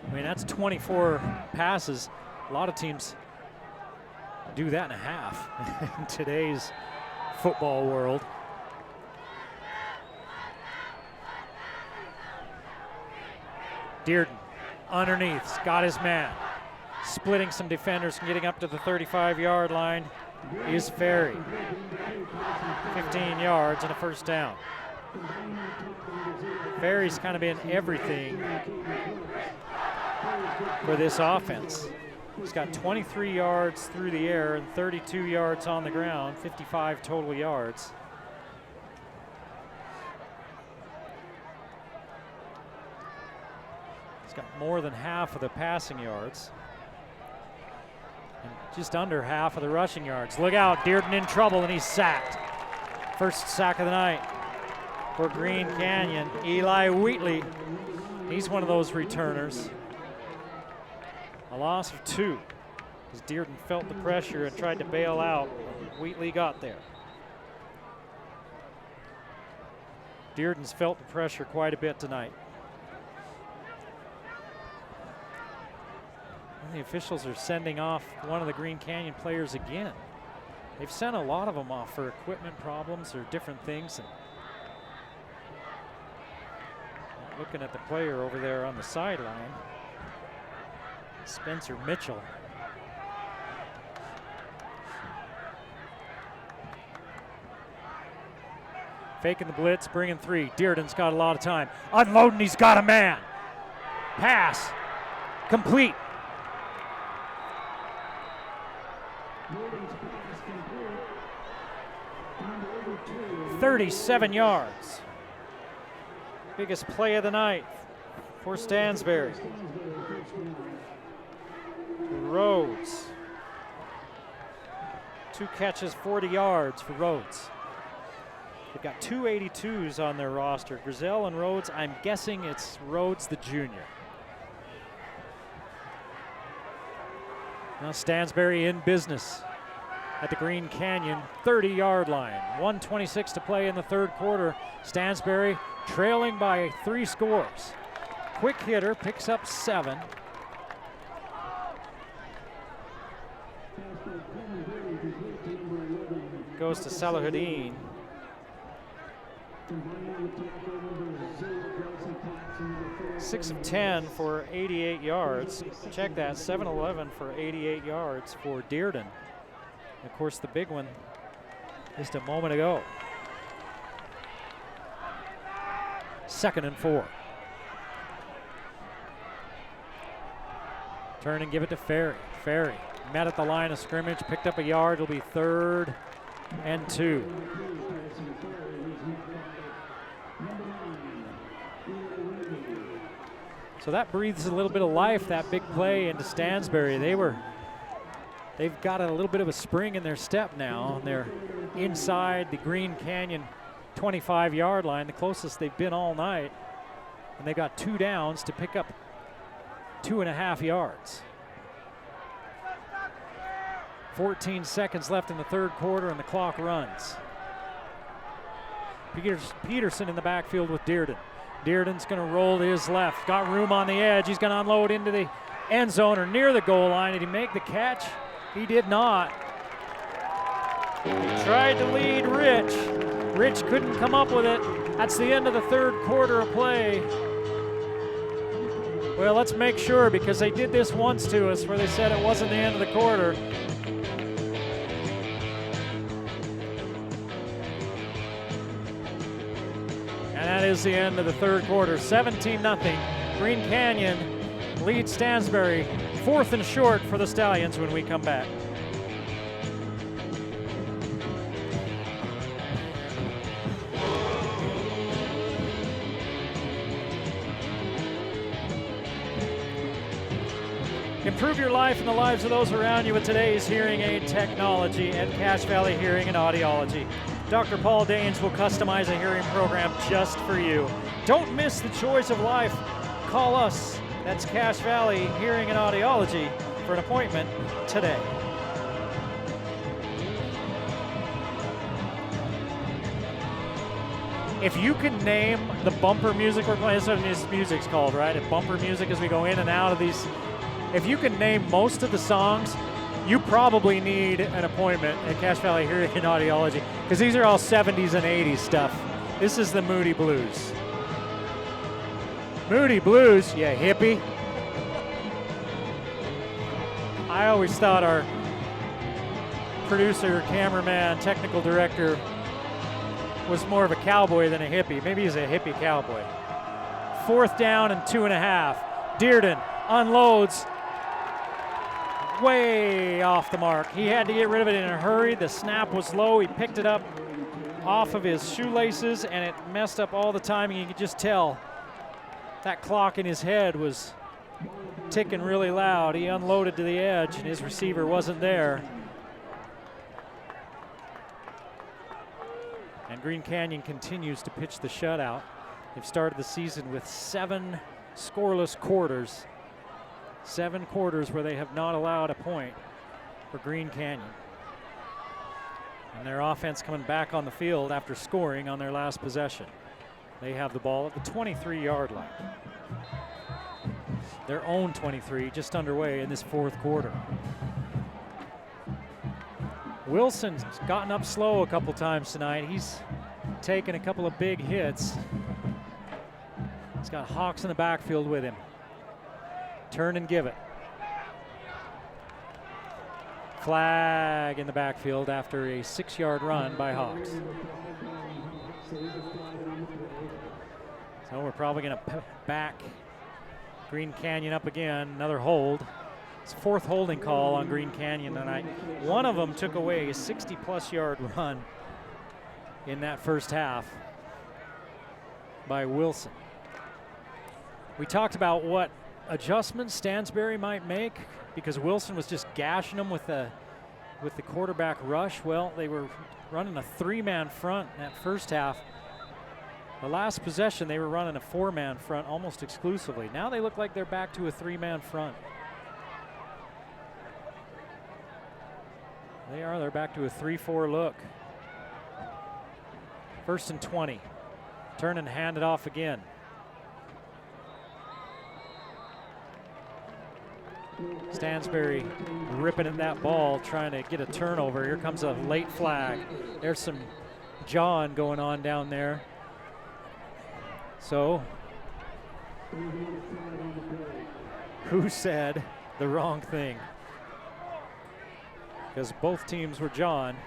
I mean, that's 24 passes. A lot of teams do that in a half in today's football world. Dearden underneath, got his man. Splitting some defenders and getting up to the 35-yard line is Ferry. 15 yards and a first down. Ferry's kind of been everything for this offense. He's got 23 yards through the air and 32 yards on the ground, 55 total yards. He's got more than half of the passing yards. Just under half of the rushing yards. Look out, Dearden in trouble, and he's sacked. First sack of the night for Green Canyon. Eli Wheatley, he's one of those returners. A loss of 2 as Dearden felt the pressure and tried to bail out. Wheatley got there. Dearden's felt the pressure quite a bit tonight. The officials are sending off one of the Green Canyon players again. They've sent a lot of them off for equipment problems or different things. And looking at the player over there on the sideline, Spencer Mitchell. Faking the blitz, bringing 3. Dearden's got a lot of time. Unloading, he's got a man. Pass, complete. 37 yards. Biggest play of the night for Stansbury. Rhodes. 2 catches, 40 yards for Rhodes. They've got 2 82s on their roster. Grizel and Rhodes, I'm guessing it's Rhodes the junior. Now Stansbury in business at the Green Canyon 30-yard line. 1:26 to play in the third quarter. Stansbury trailing by 3 scores. Quick hitter picks up 7. Goes to Salahuddin. 6 of 10 for 88 yards. Check that, 7-11 for 88 yards for Dearden. And of course, the big one just a moment ago. 2nd and 4. Turn and give it to Ferry. Ferry met at the line of scrimmage, picked up a yard. It'll be 3rd and 2. So that breathes a little bit of life, that big play into Stansbury. They've got a little bit of a spring in their step now. They're inside the Green Canyon 25-yard line, the closest they've been all night. And they've got 2 downs to pick up 2.5 yards. 14 seconds left in the third quarter and the clock runs. Peterson in the backfield with Dearden. Dearden's going to roll to his left. Got room on the edge. He's going to unload into the end zone or near the goal line. Did he make the catch? He did not. Tried to lead Rich. Rich couldn't come up with it. That's the end of the third quarter of play. Well, let's make sure, because they did this once to us where they said it wasn't the end of the quarter. And that is the end of the third quarter. 17-0. Green Canyon leads Stansbury. 4th and short for the Stallions when we come back. Improve your life and the lives of those around you with today's hearing aid technology at Cache Valley Hearing and Audiology. Dr. Paul Daines will customize a hearing program just for you. Don't miss the choice of life. Call us. That's Cache Valley Hearing and Audiology for an appointment today. If you can name the bumper music we're playing, that's what this music's called, right? Bumper music as we go in and out of these. If you can name most of the songs, you probably need an appointment at Cache Valley Hearing and Audiology, because these are all 70s and 80s stuff. This is the Moody Blues. Moody Blues, you hippie. I always thought our producer, cameraman, technical director was more of a cowboy than a hippie. Maybe he's a hippie cowboy. 4th down and 2.5. Dearden unloads way off the mark. He had to get rid of it in a hurry. The snap was low. He picked it up off of his shoelaces, and it messed up all the timing. You could just tell that clock in his head was ticking really loud. He unloaded to the edge, and his receiver wasn't there. And Green Canyon continues to pitch the shutout. They've started the season with 7 scoreless quarters. 7 quarters where they have not allowed a point for Green Canyon. And their offense coming back on the field after scoring on their last possession. They have the ball at the 23-yard line. Their own 23 just underway in this 4th quarter. Wilson's gotten up slow a couple times tonight. He's taken a couple of big hits. He's got Hawks in the backfield with him. Turn and give it. Flag in the backfield after a 6-yard run by Hawks. So we're probably going to back Green Canyon up again. Another hold. It's 4th holding call on Green Canyon tonight. One of them took away a 60-plus yard run in that first half by Wilson. We talked about what adjustments Stansbury might make, because Wilson was just gashing them with the with the quarterback rush. Well, they were running a 3-man front in that first half. The last possession, they were running a 4-man front almost exclusively. Now they look like they're back to a 3-man front. They are. They're back to a 3-4 look. 1st and 20. Turn and hand it off again. Stansbury ripping at that ball, trying to get a turnover. Here comes a late flag. There's some jawing going on down there. So, who said the wrong thing? Because both teams were jawing.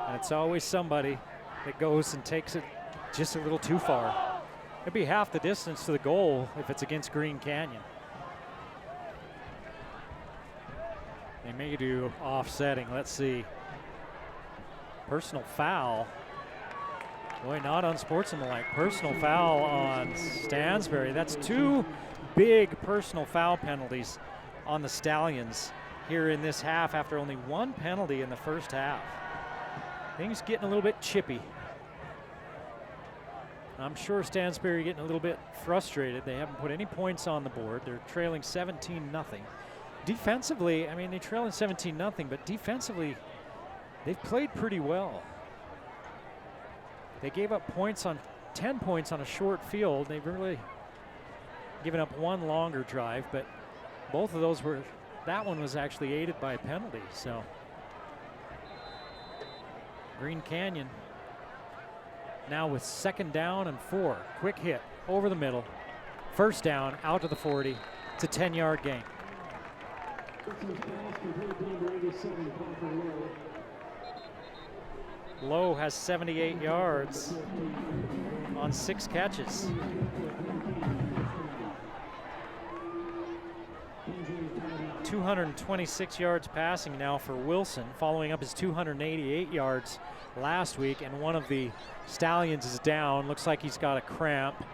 And it's always somebody that goes and takes it just a little too far. It'd be half the distance to the goal if it's against Green Canyon. They may do offsetting. Let's see. Personal foul. Boy, not unsportsmanlike. Personal foul on Stansbury. That's 2 big personal foul penalties on the Stallions here in this half after only 1 penalty in the first half. Things getting a little bit chippy. I'm sure Stansbury getting a little bit frustrated. They haven't put any points on the board. They're trailing 17-0. Defensively, I mean, they're trailing 17-0, but defensively, they've played pretty well. They gave up 10 points on a short field. They've really given up 1 longer drive, but both of those were, that one was actually aided by a penalty, so. Green Canyon now with 2nd down and 4. Quick hit over the middle. 1st down, out to the 40. It's a 10-yard gain. Lowe has 78 yards on 6 catches. .226 yards passing now for Wilson, following up his 288 yards last week, and one of the Stallions is down. Looks like he's got a cramp.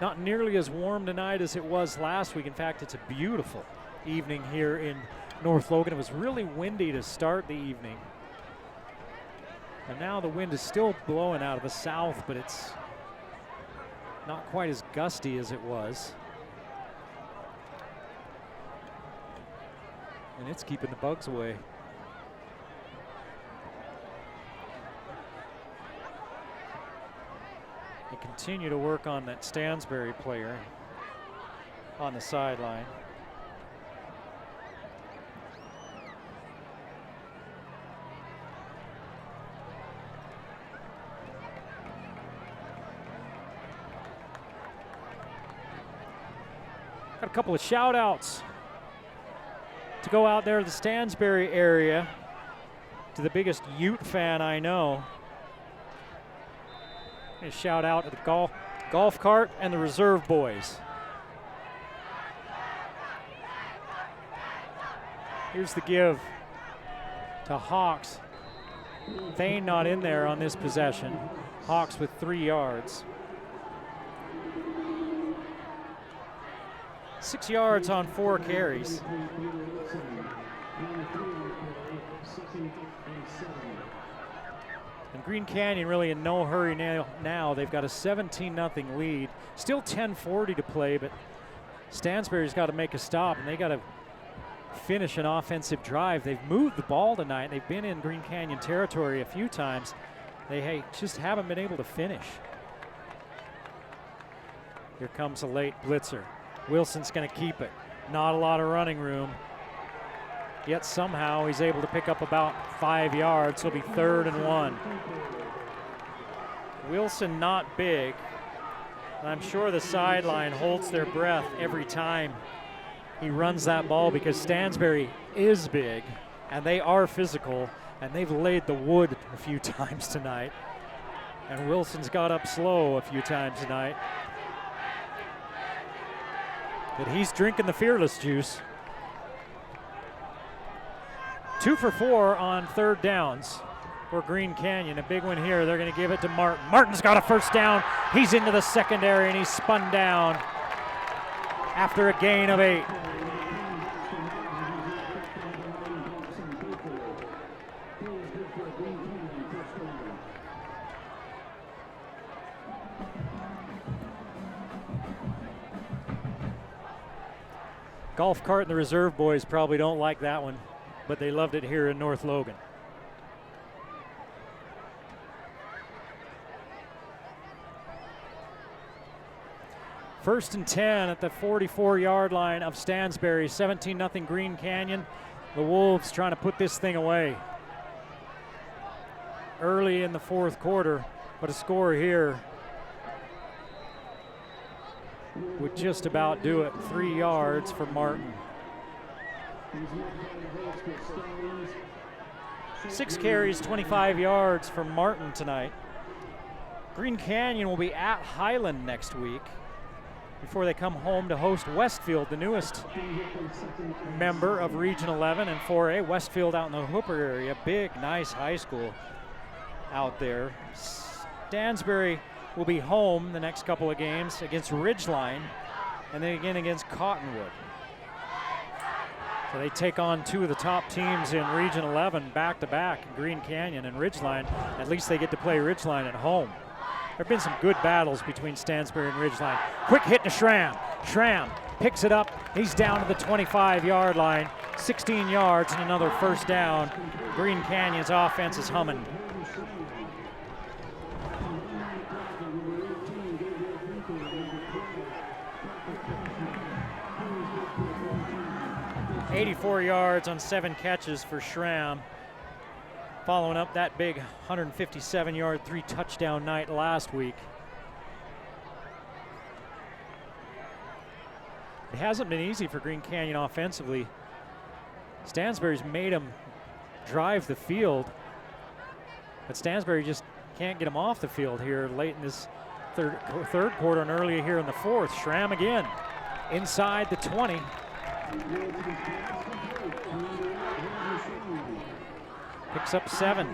Not nearly as warm tonight as it was last week. In fact, it's a beautiful evening here in North Logan. It was really windy to start the evening. And now the wind is still blowing out of the south, but it's not quite as gusty as it was. And it's keeping the bugs away. They continue to work on that Stansbury player on the sideline. Got a couple of shout outs to go out there to the Stansbury area, to the biggest Ute fan I know. A shout out to the golf cart and the reserve boys. Here's the give to Hawks. Thane not in there on this possession. Hawks with 3 yards. 6 yards on 4 carries. And Green Canyon really in no hurry now. They've got a 17-0 lead. Still 10:40 to play, but Stansbury's got to make a stop, and they got to finish an offensive drive. They've moved the ball tonight. They've been in Green Canyon territory a few times. They just haven't been able to finish. Here comes a late blitzer. Wilson's going to keep it. Not a lot of running room. Yet somehow he's able to pick up about 5 yards. It'll be 3rd and 1. Wilson not big. I'm sure the sideline holds their breath every time he runs that ball, because Stansbury is big and they are physical, and they've laid the wood a few times tonight. And Wilson's got up slow a few times tonight. But he's drinking the fearless juice. 2 for 4 on 3rd downs for Green Canyon. A big one here. They're going to give it to Martin. Martin's got a 1st down. He's into the secondary, and he's spun down after a gain of 8. Golf cart and the reserve boys probably don't like that one, but they loved it here in North Logan. First and 10 at the 44-yard line of Stansbury. 17-0 Green Canyon. The Wolves trying to put this thing away early in the fourth quarter, but a score here would just about do it. 3 yards for Martin. 6 carries, 25 yards for Martin tonight. Green Canyon will be at Highland next week before they come home to host Westfield, the newest member of Region 11 and 4A. Westfield out in the Hooper area, big, nice high school out there. Stansbury will be home the next couple of games against Ridgeline and then again against Cottonwood. So they take on 2 of the top teams in Region 11 back-to-back, Green Canyon and Ridgeline. At least they get to play Ridgeline at home. There have been some good battles between Stansbury and Ridgeline. Quick hit to Schramm. Schramm picks it up. He's down to the 25-yard line. 16 yards and another first down. Green Canyon's offense is humming. $84 yards on 7 catches for Schramm, following up that big 157-yard 3-touchdown night last week. It hasn't been easy for Green Canyon offensively. Stansbury's made them drive the field, but Stansbury just can't get them off the field here late in this third quarter and earlier here in the fourth. Schramm again inside the 20. Picks up 7.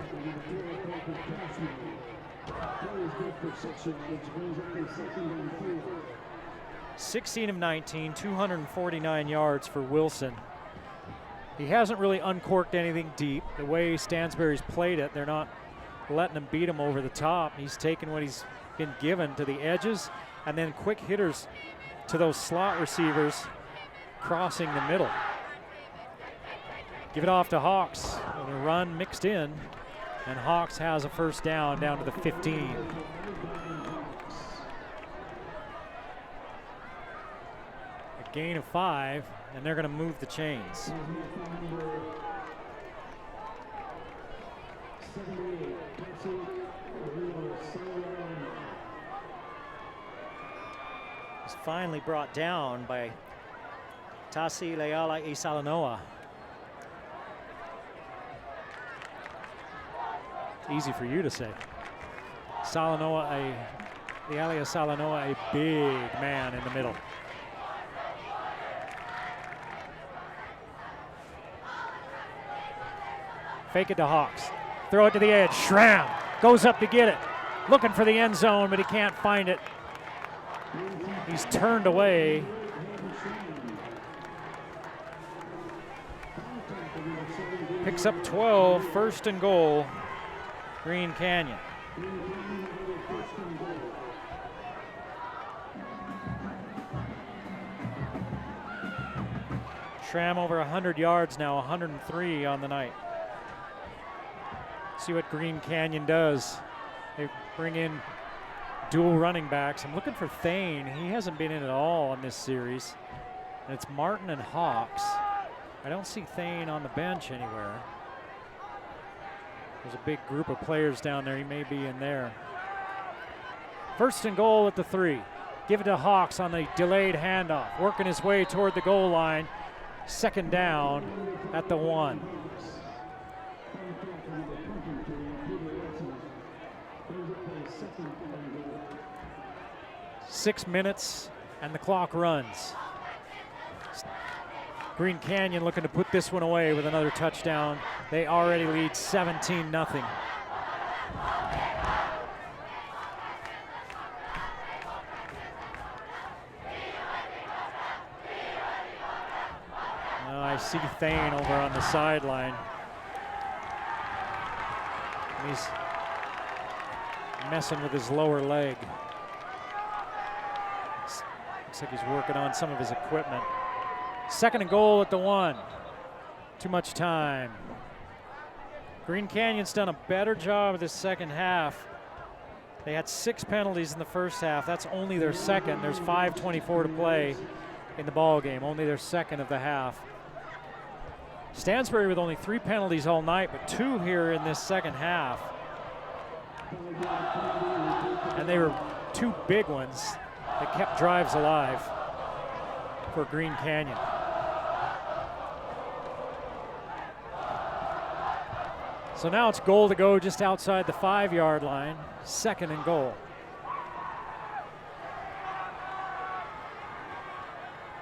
16 of 19, 249 yards for Wilson. He hasn't really uncorked anything deep. The way Stansbury's played it, they're not letting him beat him over the top. He's taken what he's been given to the edges and then quick hitters to those slot receivers crossing the middle. Give it off to Hawks. And a run mixed in, and Hawks has a first down to the 15. A gain of 5, and they're going to move the chains. It's finally brought down by Tasi Leala Isalanoa. Easy for you to say. Leala Salanoa, a big man in the middle. Fake it to Hawks. Throw it to the edge. Schramm goes up to get it. Looking for the end zone, but he can't find it. He's turned away. Picks up 12, first and goal, Green Canyon. Schramm over 100 yards now, 103 on the night. See what Green Canyon does. They bring in dual running backs. I'm looking for Thane. He hasn't been in at all in this series. And it's Martin and Hawks. I don't see Thane on the bench anywhere. There's a big group of players down there. He may be in there. First and goal at the 3. Give it to Hawks on the delayed handoff. Working his way toward the goal line. Second down at the 1. Six minutes and the clock runs. Green Canyon looking to put this one away with another touchdown. They already lead 17-0. I see Thane over on the sideline. He's messing with his lower leg. Looks like he's working on some of his equipment. 2nd and goal at the 1. Too much time. Green Canyon's done a better job of this second half. They had 6 penalties in the first half. That's only their 2nd. There's 5:24 to play in the ball game. Only their 2nd of the half. Stansbury with only 3 penalties all night, but 2 here in this second half. And they were 2 big ones that kept drives alive for Green Canyon. So now it's goal to go just outside the 5-yard line, 2nd and goal.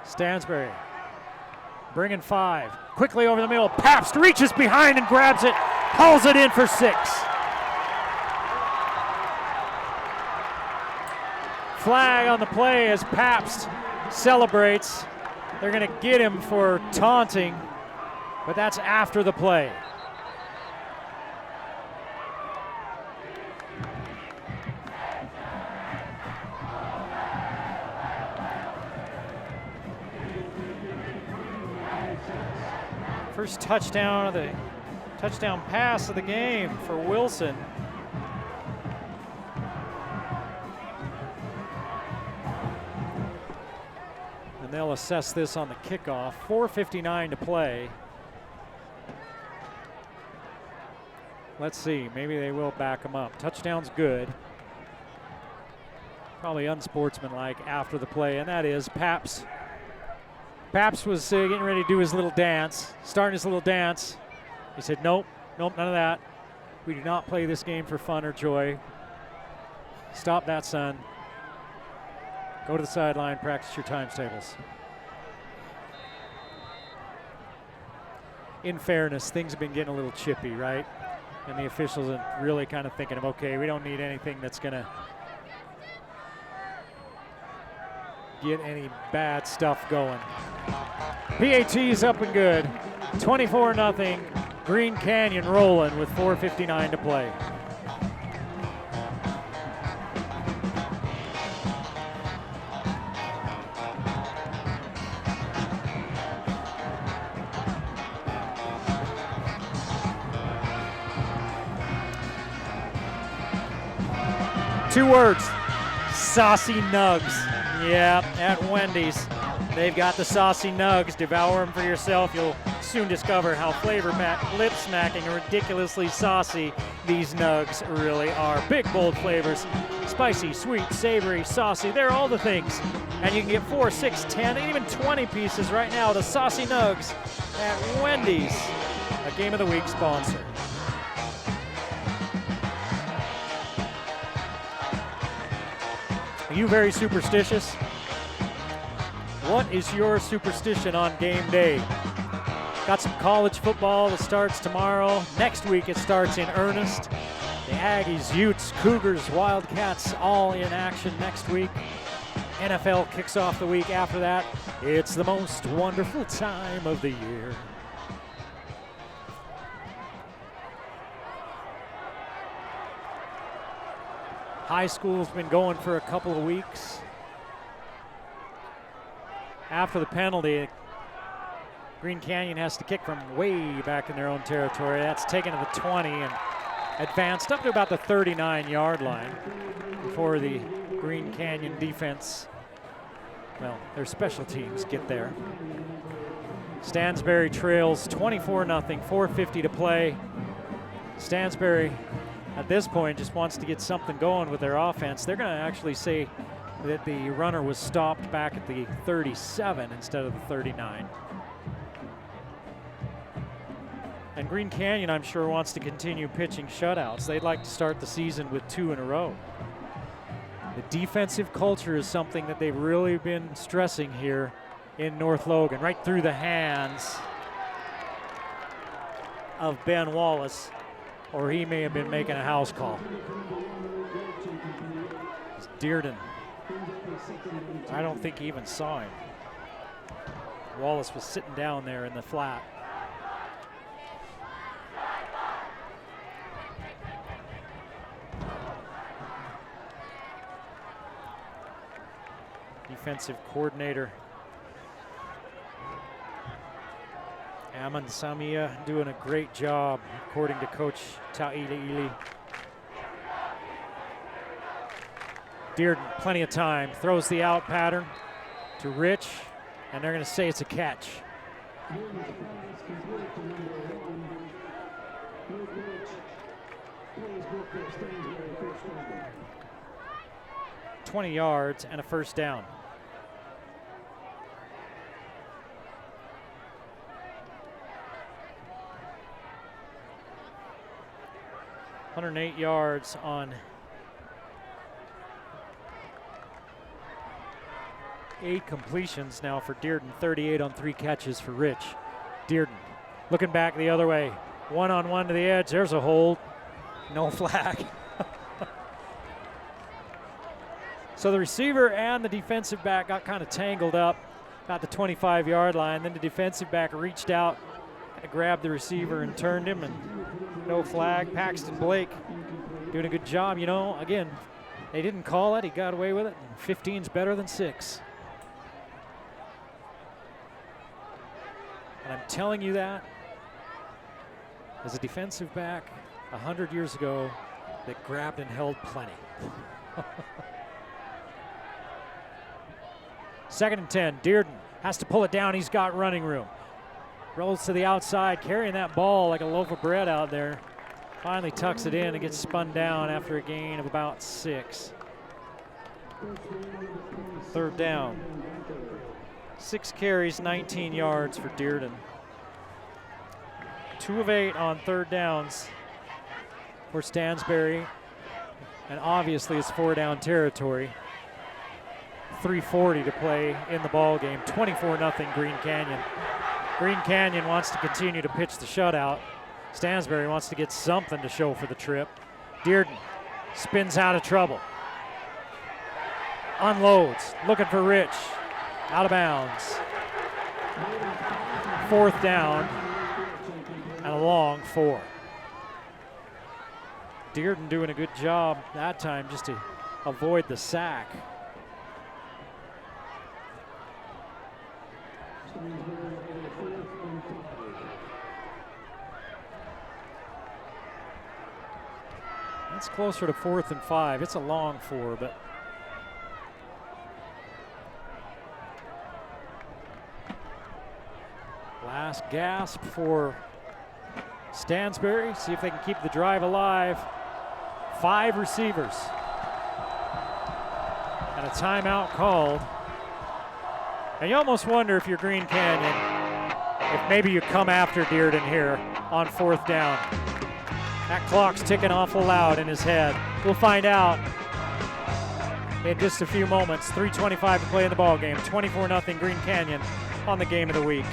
Stansbury bringing 5. Quickly over the middle, Pabst reaches behind and grabs it, hauls it in for 6. Flag on the play as Pabst celebrates. They're going to get him for taunting, but that's after the play. First touchdown pass of the game for Wilson. And they'll assess this on the kickoff. 4:59 to play. Let's see, maybe they will back him up. Touchdown's good. Probably unsportsmanlike after the play, and that is Pabst. Pabst was getting ready to do his little dance, starting his little dance. He said, nope, none of that. We do not play this game for fun or joy. Stop that, son. Go to the sideline, practice your times tables. In fairness, things have been getting a little chippy, right? And the officials are really kind of thinking of, okay, we don't need anything that's going to get any bad stuff going. PAT's up and good. 24-0. Green Canyon rolling with 4:59 to play. Two words, saucy nugs. Yeah, at Wendy's, they've got the saucy nugs. Devour them for yourself. You'll soon discover how lip-smacking and ridiculously saucy these nugs really are. Big, bold flavors. Spicy, sweet, savory, saucy. They're all the things. And you can get 4, 6, 10, and even 20 pieces right now. The saucy nugs at Wendy's, a Game of the Week sponsor. Are you very superstitious? What is your superstition on game day? Got some college football that starts tomorrow. Next week it starts in earnest. The Aggies, Utes, Cougars, Wildcats all in action next week. NFL kicks off the week after that. It's the most wonderful time of the year. High school's been going for a couple of weeks. After the penalty, Green Canyon has to kick from way back in their own territory. That's taken to the 20 and advanced up to about the 39-yard line before the Green Canyon defense, well, their special teams get there. Stansbury trails 24-0, 4:50 to play. Stansbury at this point just wants to get something going with their offense. They're going to actually say that the runner was stopped back at the 37 instead of the 39. And Green Canyon, I'm sure, wants to continue pitching shutouts. They'd like to start the season with 2 in a row. The defensive culture is something that they've really been stressing here in North Logan, right through the hands of Ben Wallace, or he may have been making a house call. It's Dearden. I don't think he even saw him. Wallace was sitting down there in the flat. Defensive coordinator Aman Samia doing a great job, according to Coach Ta'ili. Dearden, plenty of time, throws the out pattern to Rich, and they're going to say it's a catch. 20 yards and a first down. $108 yards on 8 completions now for Dearden, 38 on 3 catches for Rich. Dearden looking back the other way, one-on-one to the edge, there's a hold, no flag. So the receiver and the defensive back got kind of tangled up at the 25-yard line, then the defensive back reached out, grabbed the receiver and turned him, and no flag. Paxton Blake doing a good job. You know, again, they didn't call it, he got away with it, and 15's better than 6. And I'm telling you that as a defensive back 100 years ago that grabbed and held plenty. 2nd and 10, Dearden has to pull it down, he's got running room. Rolls to the outside, carrying that ball like a loaf of bread out there. Finally tucks it in and gets spun down after a gain of about 6. 3rd down. 6 carries, 19 yards for Dearden. 2 of 8 on 3rd downs for Stansbury. And obviously it's 4-down territory. 3:40 to play in the ball game. 24-0 Green Canyon. Green Canyon wants to continue to pitch the shutout. Stansbury wants to get something to show for the trip. Dearden spins out of trouble. Unloads, looking for Rich. Out of bounds. 4th down and a long 4. Dearden doing a good job that time just to avoid the sack. That's closer to 4th and 5. It's a long 4, but last gasp for Stansbury. See if they can keep the drive alive. 5 receivers and a timeout called. And you almost wonder if you're Green Canyon, if maybe you come after Dearden here on 4th down. That clock's ticking awful loud in his head. We'll find out in just a few moments. 3:25 to play in the ball game. 24-0 Green Canyon on the game of the week.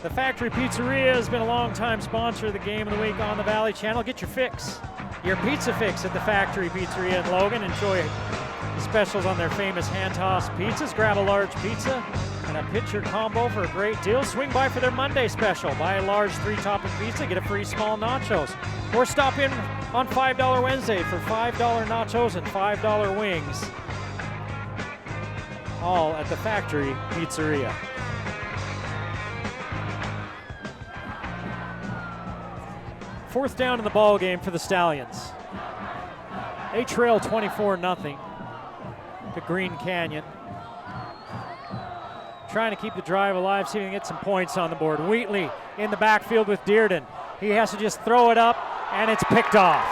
The Factory Pizzeria has been a long-time sponsor of the Game of the Week on the Valley Channel. Get your fix, your pizza fix at the Factory Pizzeria in Logan. Enjoy the specials on their famous hand-tossed pizzas. Grab a large pizza and a pitcher combo for a great deal. Swing by for their Monday special. Buy a large 3-topping pizza, get a free small nachos. Or stop in on $5 Wednesday for $5 nachos and $5 wings. All at the Factory Pizzeria. Fourth down in the ball game for the Stallions. They trail 24-0 to Green Canyon. Trying to keep the drive alive, see if they can get some points on the board. Wheatley in the backfield with Dearden. He has to just throw it up, and it's picked off.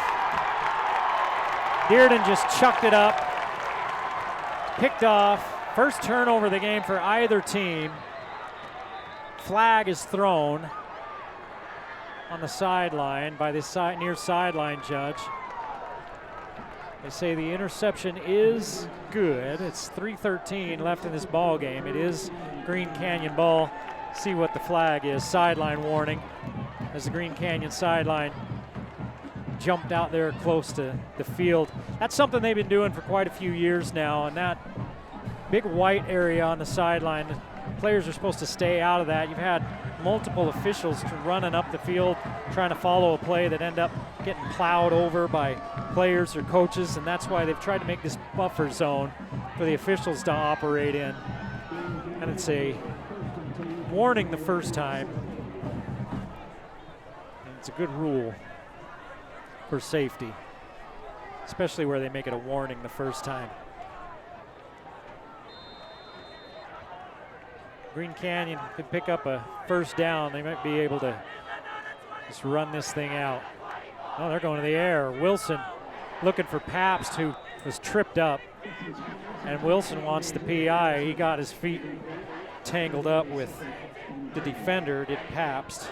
Dearden just chucked it up. Picked off. First turnover of the game for either team. Flag is thrown on the sideline by the near sideline judge. They say the interception is good. It's 3:13 left in this ball game. It is Green Canyon ball. See what the flag is. Sideline warning as the Green Canyon sideline jumped out there close to the field. That's something they've been doing for quite a few years now, and that big white area on the sideline, the players are supposed to stay out of that. You've had multiple officials running up the field trying to follow a play that end up getting plowed over by players or coaches, and that's why they've tried to make this buffer zone for the officials to operate in. And it's a warning the first time. And it's a good rule for safety, especially where they make it a warning the first time. Green Canyon could pick up a first down. They might be able to just run this thing out. Oh, they're going to the air. Wilson looking for Pabst, who was tripped up. And Wilson wants the PI. He got his feet tangled up with the defender, did Pabst.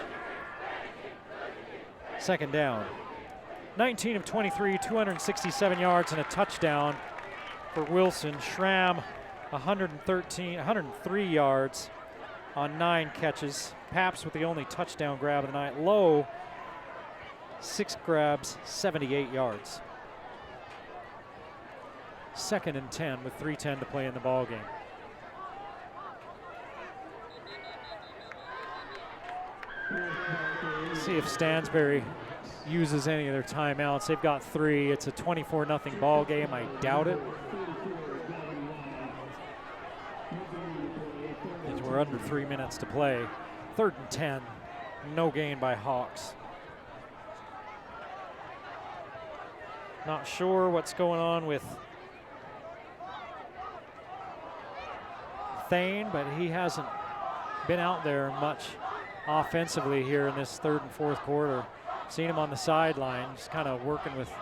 Second down. 19 of 23, 267 yards and a touchdown for Wilson. Schramm, 103 yards on 9 catches. Pabst with the only touchdown grab of the night. Lowe, 6 grabs, 78 yards. Second and 10 with 3:10 to play in the ball game. See if Stansbury uses any of their timeouts. They've got 3. It's a 24-0 ball game. I doubt it. As we're under 3 minutes to play. 3rd and 10. No gain by Hawks. Not sure what's going on with Thane, but he hasn't been out there much offensively here in this 3rd and 4th quarter. Seen him on the sideline, just kind of working with,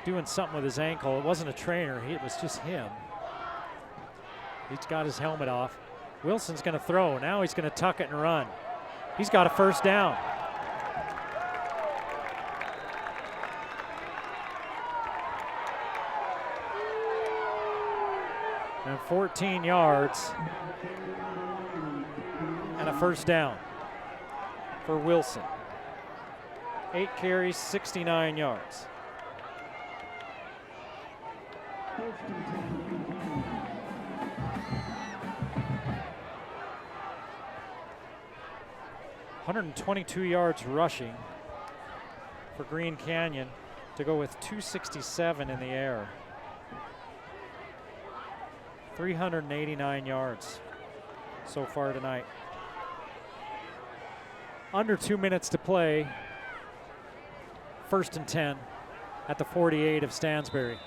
doing something with his ankle. It wasn't a trainer, it was just him. He's got his helmet off. Wilson's gonna throw. Now he's gonna tuck it and run. He's got a first down. And 14 yards and a first down for Wilson. 8 carries, 69 yards. $122 yards rushing for Green Canyon to go with 267 in the air. 389 yards so far tonight. Under 2 minutes to play. 1st and 10 at the 48 of Stansbury.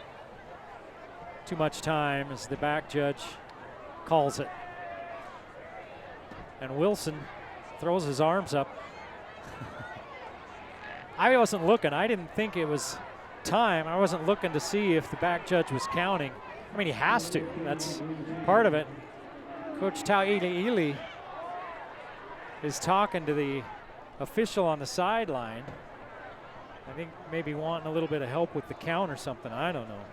Too much time as the back judge calls it. And Wilson throws his arms up. I wasn't looking. I didn't think it was time. I wasn't looking to see if the back judge was counting. I mean, he has to. That's part of it. Coach Ta'ili is talking to the official on the sideline. I think maybe wanting a little bit of help with the count or something. I don't know.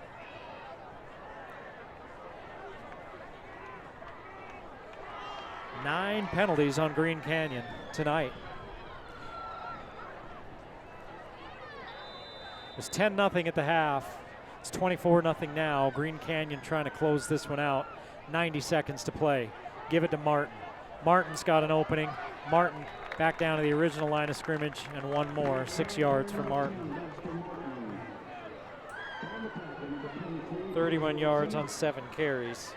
Nine penalties on Green Canyon tonight. It was 10-0 at the half. It's 24-0 now. Green Canyon trying to close this one out. 90 seconds to play. Give it to Martin. Martin's got an opening. Martin back down to the original line of scrimmage and one more. 6 yards for Martin. 31 yards on 7 carries.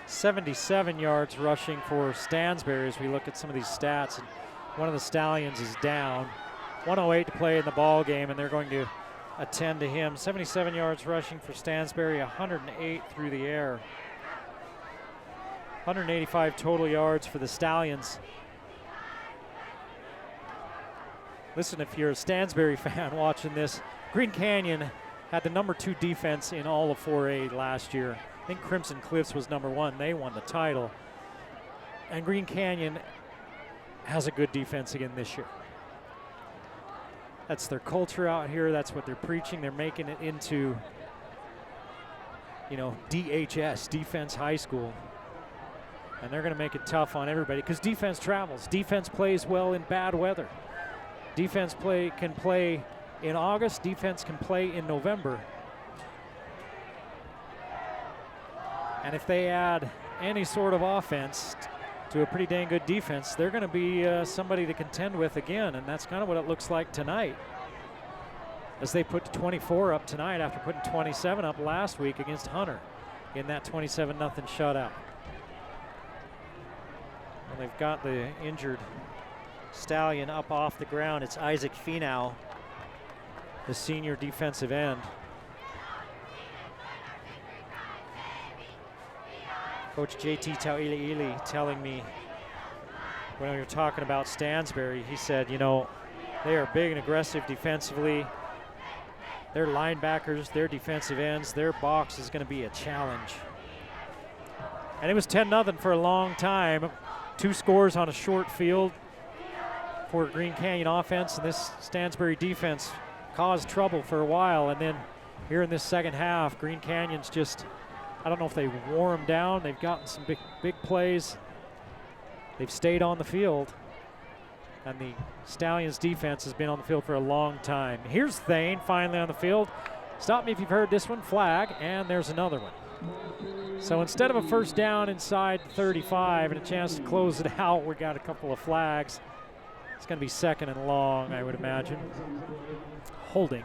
77 yards rushing for Stansbury as we look at some of these stats. And one of the Stallions is down. 1:08 to play in the ball game, and they're going to attend to him. 77 yards rushing for Stansbury, 108 through the air. 185 total yards for the Stallions. Listen, if you're a Stansbury fan watching this, Green Canyon had the #2 defense in all of 4A last year. I think Crimson Cliffs was #1. They won the title. And Green Canyon has a good defense again this year. That's their culture out here. That's what they're preaching. They're making it into, you know, DHS, Defense High School. And they're going to make it tough on everybody because defense travels. Defense plays well in bad weather. Defense can play in August. Defense can play in November. And if they add any sort of offense to a pretty dang good defense, they're going to be somebody to contend with again, and that's kind of what it looks like tonight, as they put 24 up tonight after putting 27 up last week against Hunter in that 27-0 shutout. And they've got the injured Stallion up off the ground. It's Isaac Finau, the senior defensive end. Coach JT Tauiliili telling me when we were talking about Stansbury, he said, you know, they are big and aggressive defensively. Their linebackers, their defensive ends, their box is going to be a challenge. And it was 10-0 for a long time. 2 scores on a short field for Green Canyon offense, and this Stansbury defense caused trouble for a while. And then here in this second half, Green Canyon's just, I don't know if they wore them down. They've gotten some big plays. They've stayed on the field. And the Stallions defense has been on the field for a long time. Here's Thane finally on the field. Stop me if you've heard this one. Flag, and there's another one. So instead of a first down inside 35 and a chance to close it out, we got a couple of flags. It's going to be 2nd and long, I would imagine. Holding.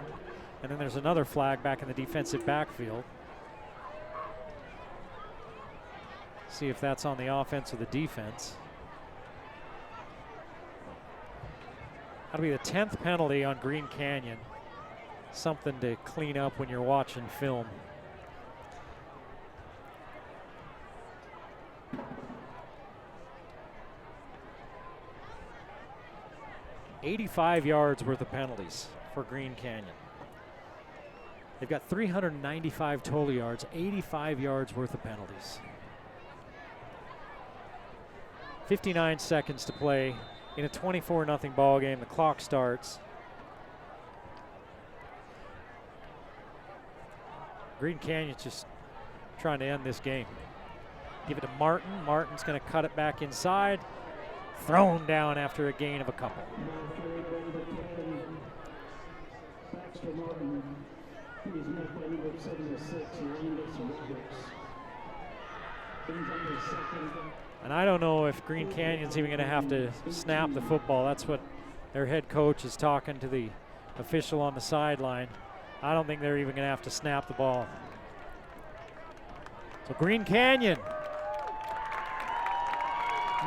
And then there's another flag back in the defensive backfield. See if that's on the offense or the defense. That'll be the 10th penalty on Green Canyon. Something to clean up when you're watching film. $85 yards worth of penalties for Green Canyon. They've got 395 total yards, 85 yards worth of penalties. 59 seconds to play in a 24-0 ball game. The clock starts. Green Canyon's just trying to end this game. Give it to Martin. Martin's going to cut it back inside. Thrown down after a gain of a couple. And I don't know if Green Canyon's even going to have to snap the football. That's what their head coach is talking to the official on the sideline. I don't think they're even going to have to snap the ball. So Green Canyon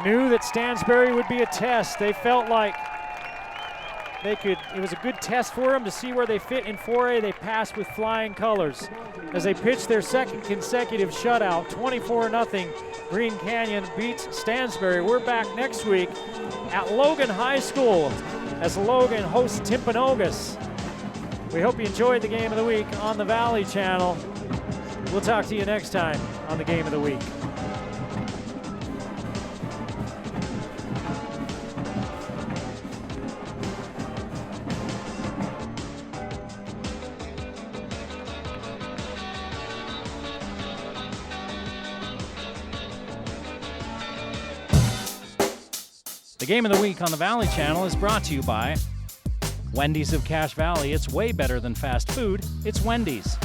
knew that Stansbury would be a test. They felt like it was a good test for them to see where they fit in 4A. They passed with flying colors as they pitched their 2nd consecutive shutout. 24-0. Green Canyon beats Stansbury. We're back next week at Logan High School as Logan hosts Timpanogos. We hope you enjoyed the Game of the Week on the Valley Channel. We'll talk to you next time on the Game of the Week. The Game of the Week on the Valley Channel is brought to you by Wendy's of Cache Valley. It's way better than fast food. It's Wendy's.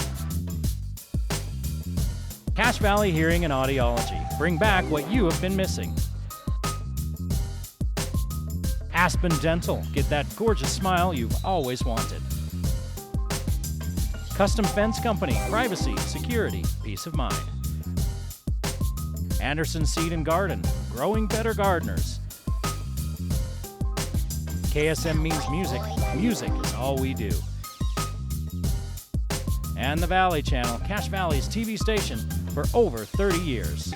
Cache Valley Hearing and Audiology. Bring back what you have been missing. Aspen Dental. Get that gorgeous smile you've always wanted. Custom Fence Company. Privacy, security, peace of mind. Anderson Seed and Garden. Growing better gardeners. KSM means music. Music is all we do. And the Valley Channel, Cache Valley's TV station for over 30 years.